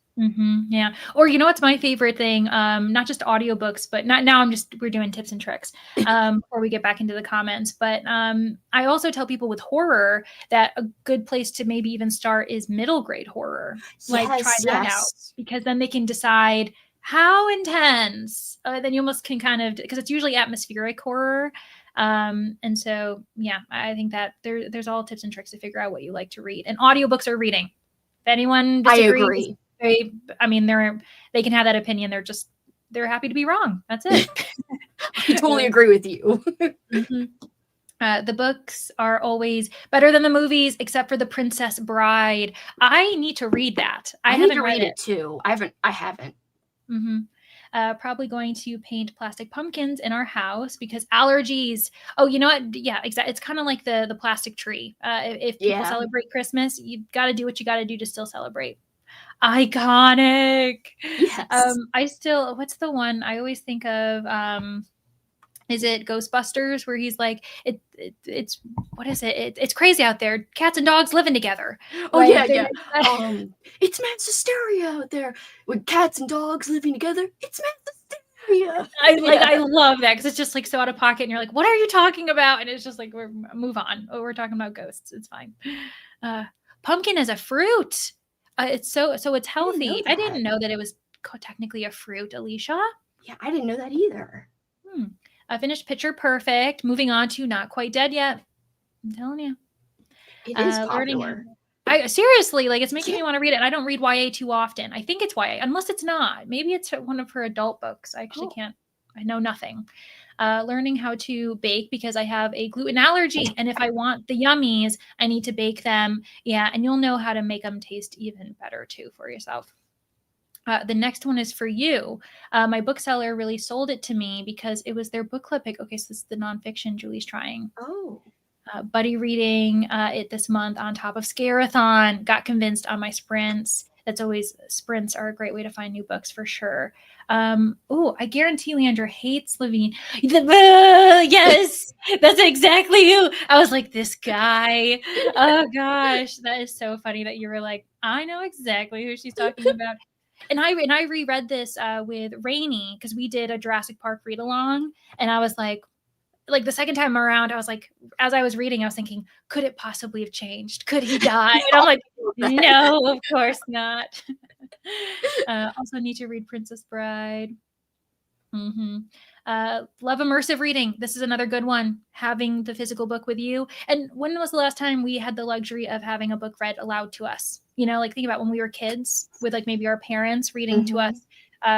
Yeah. Or what's my favorite thing? Not just audiobooks, but now we're doing tips and tricks before we get back into the comments. But I also tell people with horror that a good place to maybe even start is middle grade horror. Like try that out, because then they can decide how intense. Then you almost can kind of, because it's usually atmospheric horror. And so, yeah, I think that there's all tips and tricks to figure out what you like to read. And audiobooks are reading. If anyone disagrees, I agree. They can have that opinion. They're happy to be wrong. That's it. I totally agree with you. The books are always better than the movies, except for The Princess Bride. I need to read that. I need haven't to read read it too. I haven't. Probably going to paint plastic pumpkins in our house because allergies. Oh, you know what? Yeah, exactly. It's kind of like the plastic tree. If people celebrate Christmas, you got to do what you got to do to still celebrate. Iconic. Yes. What's the one I always think of? Is it Ghostbusters, where he's like, it's what is it? It's crazy out there. Cats and dogs living together. Oh, like, yeah. It's mass hysteria out there with cats and dogs living together. It's mass hysteria. I love that, because it's just like so out of pocket, and you're like, what are you talking about? And it's just like, move on. Oh, we're talking about ghosts. It's fine. Pumpkin is a fruit. It's so it's healthy. I didn't know that it was technically a fruit, Alicia. Yeah, I didn't know that either. I finished Picture Perfect. Moving on to Not Quite Dead Yet. I'm telling you. It is popular. Seriously, like, it's making me want to read it. I don't read YA too often. I think it's YA, unless it's not. Maybe it's one of her adult books. I actually can't. I know nothing. Learning how to bake, because I have a gluten allergy. And if I want the yummies, I need to bake them. Yeah, and you'll know how to make them taste even better, too, for yourself. The next one is for you. My bookseller really sold it to me because it was their book club pick. Okay, so this is the nonfiction Julie's trying. Buddy reading it this month on top of Scarathon. Got convinced on my sprints. Sprints are a great way to find new books for sure. I guarantee Leandra hates Levine. Yes, that's exactly who. I was like, this guy. Oh gosh, that is so funny that you were like, I know exactly who she's talking about. And I reread this with Rainey, because we did a Jurassic Park read along, and I was like the second time around, I was like, as I was reading, I was thinking, could it possibly have changed? Could he die? And I'm like, no, of course not. Also need to read Princess Bride. Love immersive reading. This is another good one. Having the physical book with you. And when was the last time we had the luxury of having a book read aloud to us? Like think about when we were kids with like maybe our parents reading to us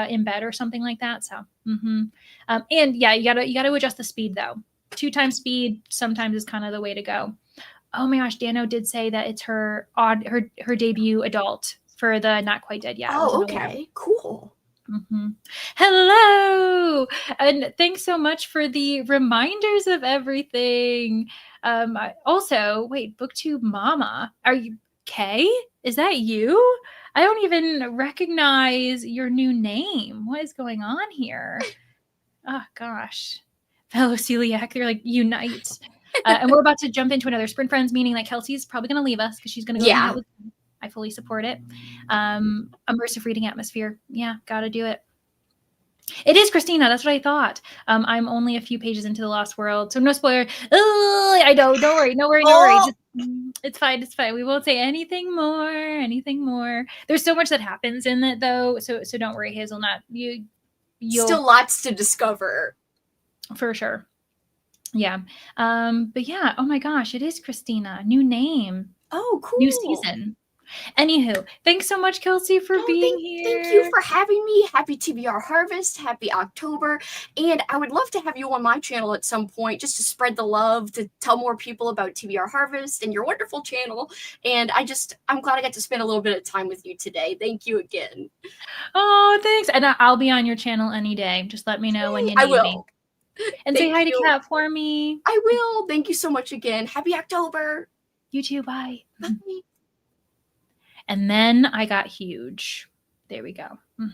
in bed or something like that. So, and yeah, you gotta adjust the speed though. 2x speed sometimes is kind of the way to go. Oh my gosh, Dano did say that it's her debut adult for the Not Quite Dead Yet. Oh, okay, cool. Hello, and thanks so much for the reminders of everything. Also, wait, BookTube Mama, are you Kay? Is that you? I don't even recognize your new name. What is going on here? Oh gosh, fellow celiac, they're like, unite. And we're about to jump into another Sprint Friends meeting. Like, Kelsey's probably going to leave us because she's going to go hang out with me. I fully support it. Immersive reading atmosphere. Yeah, gotta do it. It is Christina. That's what I thought. I'm only a few pages into The Lost World, so no spoiler. I know. Don't worry. No worry. Just, it's fine. It's fine. We won't say anything more. There's so much that happens in it, though. So don't worry, Hazelnut. You'll still lots to discover. For sure. Yeah. But yeah, oh my gosh, it is Christina. New name, Oh, new cool. season. Anywho, thanks so much, Kelsey, for No, being thank you here. for having me. Happy TBR Harvest, happy October. And I would love to have you on my channel at some point just to spread the love, to tell more people about TBR Harvest and your wonderful channel. And I'm glad I got to spend a little bit of time with you today. Thank you again. Oh, thanks. And I'll be on your channel any day. Just let me know when Yay, you I need me. will. And say Thank hi to you. Kat for me. I will. Thank you so much again. Happy October. You too. Bye. Bye. And then I got huge. There we go. Yeah,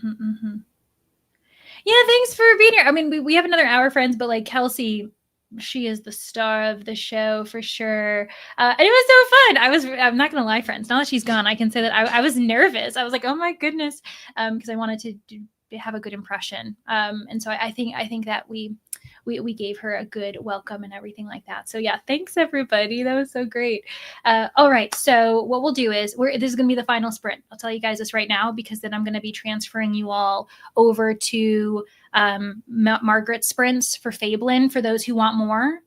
thanks for being here. I mean, we have another hour, friends, but like Kelsey, she is the star of the show for sure. And it was so fun. I'm not going to lie, friends. Now that she's gone, I can say that I was nervous. I was like, oh my goodness, because I wanted to have a good impression. And so I think that we gave her a good welcome and everything like that. So yeah, thanks everybody. That was so great. All right, so what we'll do is this is going to be the final sprint. I'll tell you guys this right now because then I'm going to be transferring you all over to Margaret's sprints for Fablin for those who want more.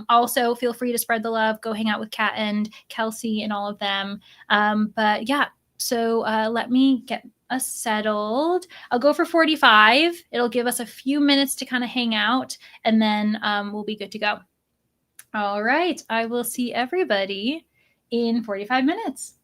Also, feel free to spread the love. Go hang out with Kat and Kelsey and all of them. But yeah, so let me get us settled. I'll go for 45. It'll give us a few minutes to kind of hang out, and then we'll be good to go. All right. I will see everybody in 45 minutes.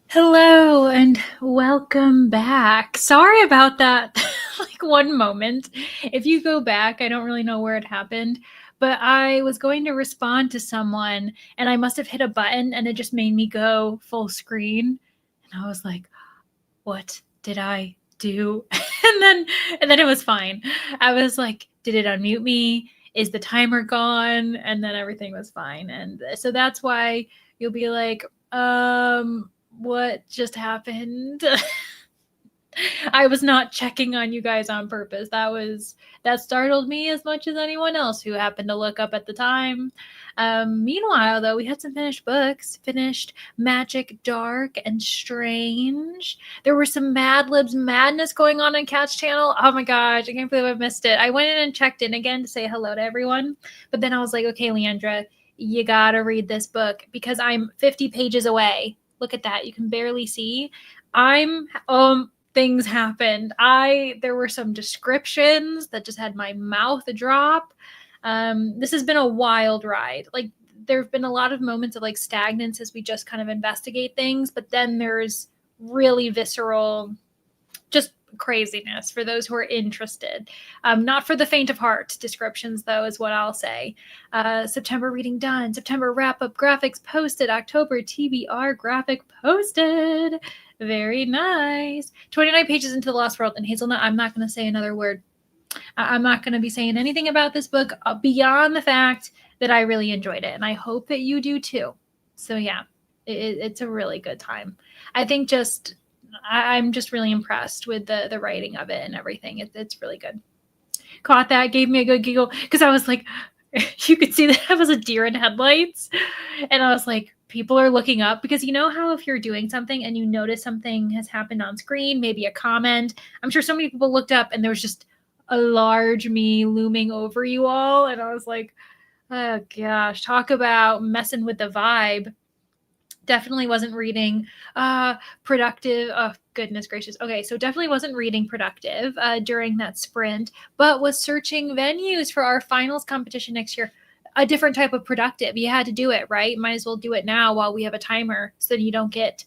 Hello and welcome back. Sorry about that. Like one moment. If you go back, I don't really know where it happened, but I was going to respond to someone and I must have hit a button and it just made me go full screen. And I was like, what did I do? and then it was fine. I was like, did it unmute me? Is the timer gone? And then everything was fine. And so that's why you'll be like, what just happened? I was not checking on you guys on purpose. That startled me as much as anyone else who happened to look up at the time. Meanwhile, though, we had some finished books. Finished Magic Dark and Strange. There were some Mad Libs madness going on Cat's channel. Oh my gosh, I can't believe I missed it. I went in and checked in again to say hello to everyone, but then I was like, okay, Leandra, you gotta read this book because I'm 50 pages away. Look at that. You can barely see. Things happened. There were some descriptions that just had my mouth drop. This has been a wild ride. Like there have been a lot of moments of like stagnance as we just kind of investigate things, but then there's really visceral, just craziness for those who are interested. Not for the faint of heart descriptions, though, is what I'll say. September reading done. September wrap-up graphics posted. October TBR graphic posted. Very nice. 29 pages into The Lost World. And Hazelnut, I'm not going to say another word. I'm not going to be saying anything about this book beyond the fact that I really enjoyed it. And I hope that you do too. So yeah, it's a really good time. I think I'm just really impressed with the writing of it and everything. It's really good. Caught that, gave me a good giggle because I was like, you could see that I was a deer in headlights. And I was like, people are looking up because you know how if you're doing something and you notice something has happened on screen, maybe a comment, I'm sure so many people looked up and there was just a large me looming over you all. And I was like, oh gosh, talk about messing with the vibe. Definitely wasn't reading Productive. Oh, goodness gracious. Okay, so definitely wasn't reading Productive during that sprint, but was searching venues for our finals competition next year. A different type of Productive. You had to do it, right? Might as well do it now while we have a timer so that you don't get,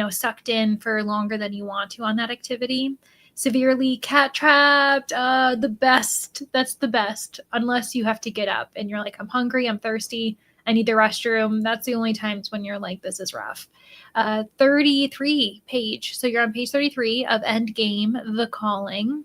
sucked in for longer than you want to on that activity. Severely cat trapped. The best. That's the best. Unless you have to get up and you're like, I'm hungry, I'm thirsty, I need the restroom. That's the only times when you're like, this is rough. 33 page. So you're on page 33 of Endgame, The Calling.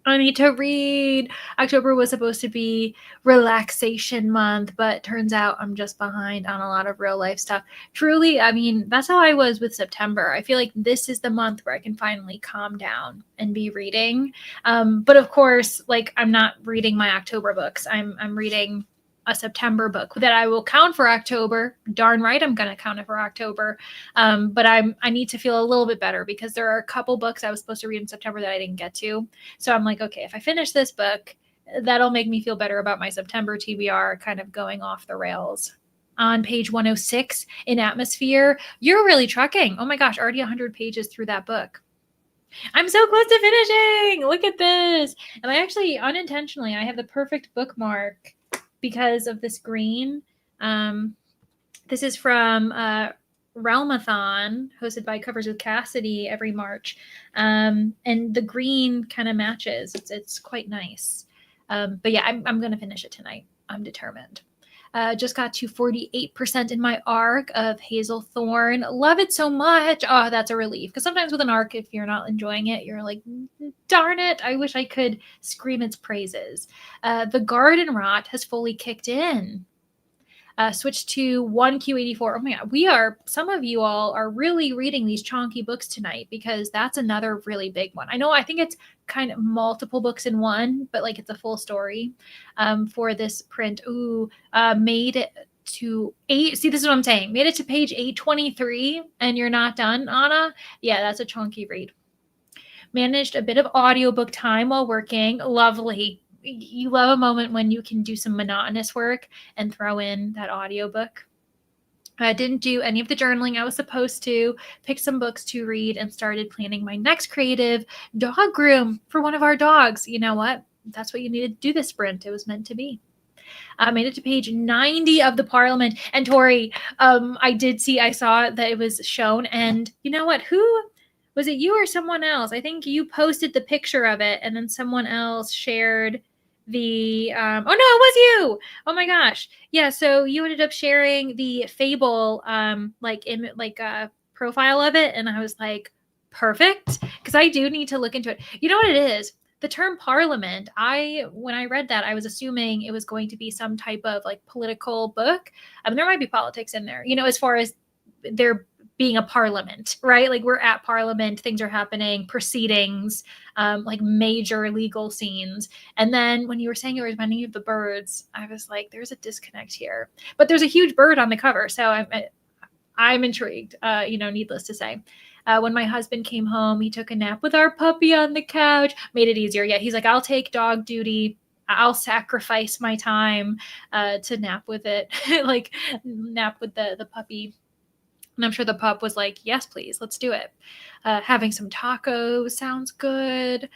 I need to read. October was supposed to be relaxation month, but turns out I'm just behind on a lot of real life stuff. Truly, I mean, that's how I was with September. I feel like this is the month where I can finally calm down and be reading. But of course, like I'm not reading my October books. I'm reading a September book that I will count for October. Darn right, I'm going to count it for October. But I need to feel a little bit better because there are a couple books I was supposed to read in September that I didn't get to. So I'm like, okay, if I finish this book, that'll make me feel better about my September TBR kind of going off the rails. On page 106 in Atmosphere, you're really trucking. Oh my gosh, already 100 pages through that book. I'm so close to finishing. Look at this. And I actually unintentionally, I have the perfect bookmark because of this green. This is from Realmathon, hosted by Covers with Cassidy every March. And the green kind of matches. It's quite nice. But yeah, I'm going to finish it tonight. I'm determined. Just got to 48% in my arc of Hazel Thorn. Love it so much. Oh, that's a relief. Because sometimes with an arc, if you're not enjoying it, you're like, darn it, I wish I could scream its praises. The Garden Rot has fully kicked in. Switched to 1Q84. Oh my God, some of you all are really reading these chonky books tonight because that's another really big one. I think it's kind of multiple books in one, but like it's a full story for this print. Made it to 8. See, this is what I'm saying. Made it to page 823 and you're not done, Anna? Yeah, that's a chonky read. Managed a bit of audiobook time while working. Lovely. You love a moment when you can do some monotonous work and throw in that audiobook. I didn't do any of the journaling I was supposed to, picked some books to read, and started planning my next creative dog groom for one of our dogs. You know what? That's what you needed to do this sprint. It was meant to be. I made it to page 90 of the Parliament. And Tori, I saw that it was shown. And you know what? Who was it, you or someone else? I think you posted the picture of it, and then someone else shared the oh no, it was you. Oh my gosh. Yeah, so you ended up sharing the Fable profile of it, and I was like, perfect, because I do need to look into it. You know what it is? The term parliament, when I read that, I was assuming it was going to be some type of like political book. I mean, there might be politics in there, as far as there being a parliament, right? Like we're at parliament, things are happening, proceedings, like major legal scenes. And then when you were saying it was many of the birds, I was like, there's a disconnect here. But there's a huge bird on the cover, so I'm intrigued, needless to say. When my husband came home, he took a nap with our puppy on the couch, made it easier. Yeah, he's like, I'll take dog duty. I'll sacrifice my time to nap with it, like nap with the puppy. And I'm sure the pup was like, yes, please, let's do it. Having some tacos sounds good.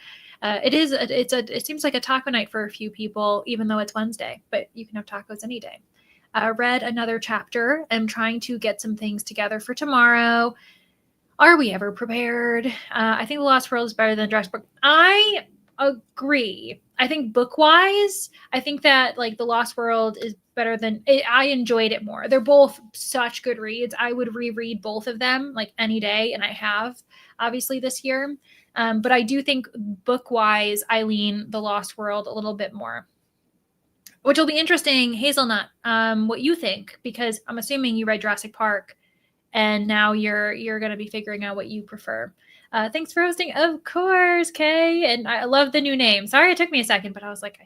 It seems like a taco night for a few people, even though it's Wednesday, but you can have tacos any day. Read another chapter. I'm trying to get some things together for tomorrow. Are we ever prepared? I think The Lost World is better than Jurassic Park. I agree. I think book-wise, I think that like The Lost World is better than it. I enjoyed it more. They're both such good reads. I would reread both of them like any day, and I have obviously this year. But I do think book-wise, I lean The Lost World a little bit more. Which will be interesting, Hazelnut, what you think, because I'm assuming you read Jurassic Park, and now you're going to be figuring out what you prefer. Thanks for hosting, of course, Kay. And I love the new name. Sorry it took me a second, but I was like,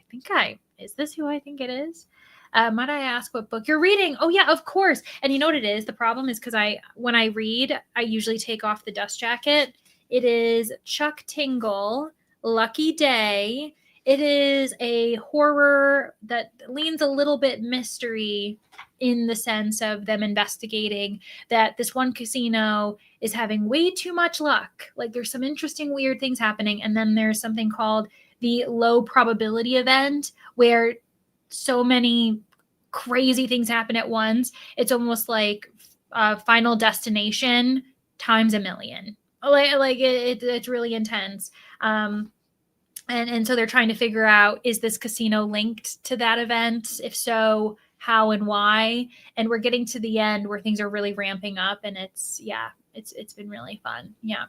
is this who I think it is? Might I ask what book you're reading? Oh yeah, of course. And you know what it is? The problem is because when I read, I usually take off the dust jacket. It is Chuck Tingle, Lucky Day. It is a horror that leans a little bit mystery in the sense of them investigating that this one casino is having way too much luck. Like there's some interesting, weird things happening. And then there's something called the low probability event where so many crazy things happen at once. It's almost like Final Destination times a million. It's really intense. And so they're trying to figure out, is this casino linked to that event? If so, how and why? And we're getting to the end where things are really ramping up, and it's been really fun. Yeah.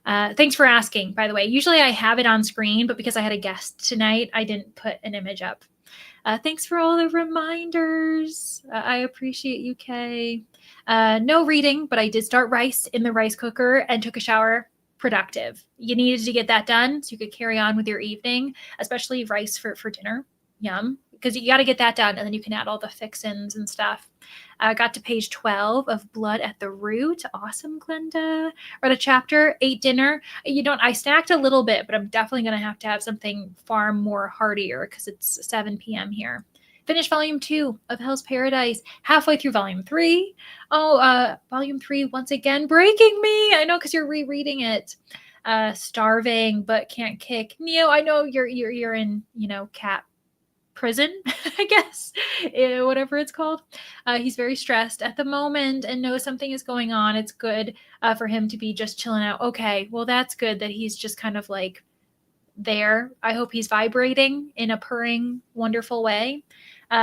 Thanks for asking, by the way. Usually I have it on screen, but because I had a guest tonight, I didn't put an image up. Thanks for all the reminders. I appreciate you, Kay. No reading, but I did start rice in the rice cooker and took a shower. Productive. You needed to get that done so you could carry on with your evening, especially rice for dinner. Yum. Because you got to get that done, and then you can add all the fixins and stuff. Got to page 12 of Blood at the Root. Awesome, Glenda. Read a chapter, ate dinner. I snacked a little bit, but I'm definitely going to have something far more heartier because it's 7 p.m. here. Finished volume 2 of Hell's Paradise, halfway through volume 3. Volume 3, once again, breaking me. I know, because you're rereading it. Starving, but can't kick. Neo, I know you're in, cat prison, I guess, whatever it's called. He's very stressed at the moment and knows something is going on. It's good for him to be just chilling out. Okay, well, that's good that he's just kind of like there. I hope he's vibrating in a purring, wonderful way.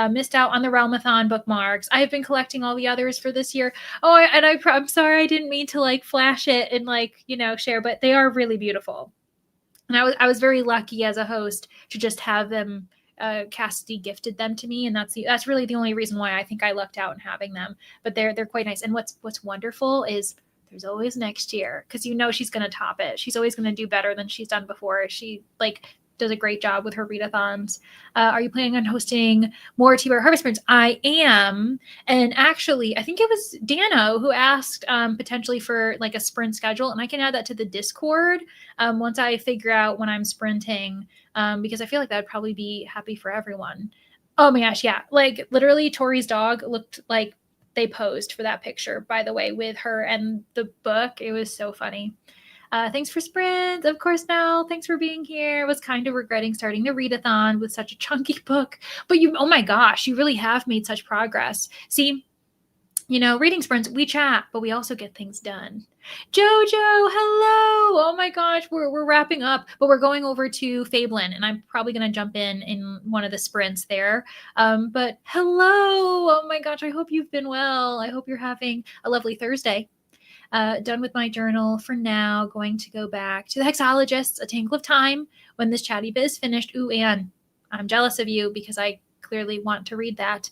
Missed out on the Realmathon bookmarks. I have been collecting all the others for this year. I'm sorry, I didn't mean to flash it and share, but they are really beautiful. And I was very lucky as a host to just have them. Cassidy gifted them to me, and that's really the only reason why I think I lucked out in having them. But they're quite nice. And what's wonderful is there's always next year, because she's going to top it. She's always going to do better than she's done before. She does a great job with her readathons. Are you planning on hosting more TBR Harvest Sprints? I am. And actually, I think it was Dano who asked potentially for a sprint schedule. And I can add that to the Discord once I figure out when I'm sprinting, because I feel like that would probably be happy for everyone. Oh my gosh, yeah. Literally, Tori's dog looked like they posed for that picture, by the way, with her and the book. It was so funny. Thanks for Sprint. Of course, Mel. Thanks for being here. I was kind of regretting starting the Readathon with such a chunky book. But oh my gosh, you really have made such progress. See, reading sprints, we chat, but we also get things done. Jojo, hello. Oh my gosh, we're wrapping up, but we're going over to Fablin, and I'm probably going to jump in one of the sprints there. But hello. Oh my gosh, I hope you've been well. I hope you're having a lovely Thursday. Done with my journal for now. Going to go back to the Hexologists, A Tangle of Time, when this chatty bit is finished. Ooh, Anne, I'm jealous of you because I clearly want to read that.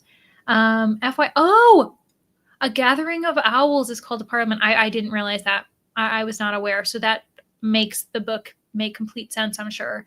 A Gathering of Owls is called a Parliament. I didn't realize that. I was not aware. So that makes the book make complete sense, I'm sure.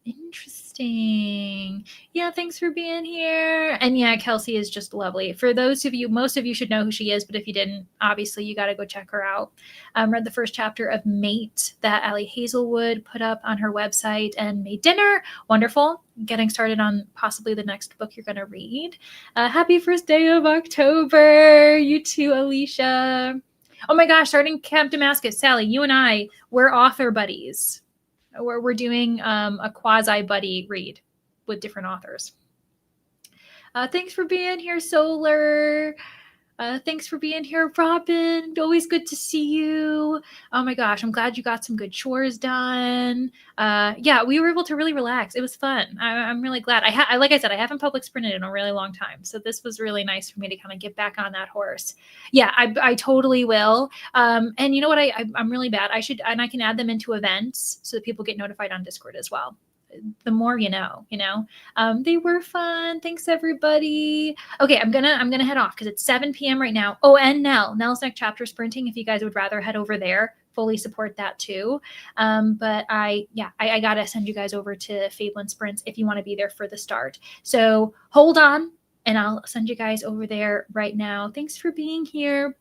Interesting. Yeah, thanks for being here. And yeah, Kelsey is just lovely. For those of you, most of you should know who she is, but if you didn't, obviously you got to go check her out. Read the first chapter of Mate that Allie Hazelwood put up on her website and made dinner. Wonderful. Getting started on possibly the next book you're going to read. Happy first day of October. You too, Alicia. Oh my gosh, starting Camp Damascus. Sally, you and I, we're author buddies. We're doing a quasi-buddy read with different authors. Thanks for being here, Solar. Thanks for being here, Robin. Always good to see you. Oh my gosh, I'm glad you got some good chores done. Yeah, we were able to really relax. It was fun. I'm really glad. Like I said, I haven't public sprinted in a really long time, so this was really nice for me to kind of get back on that horse. Yeah, I totally will. And you know what? I'm really bad. I can add them into events so that people get notified on Discord as well. The more you know. They were fun. Thanks everybody. Okay, I'm gonna head off because it's 7 p.m. right now. Oh, and Nell's next chapter sprinting. If you guys would rather head over there, fully support that too. But I gotta send you guys over to Fablin Sprints if you want to be there for the start. So hold on, and I'll send you guys over there right now. Thanks for being here.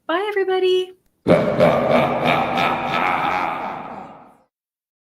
Bye everybody.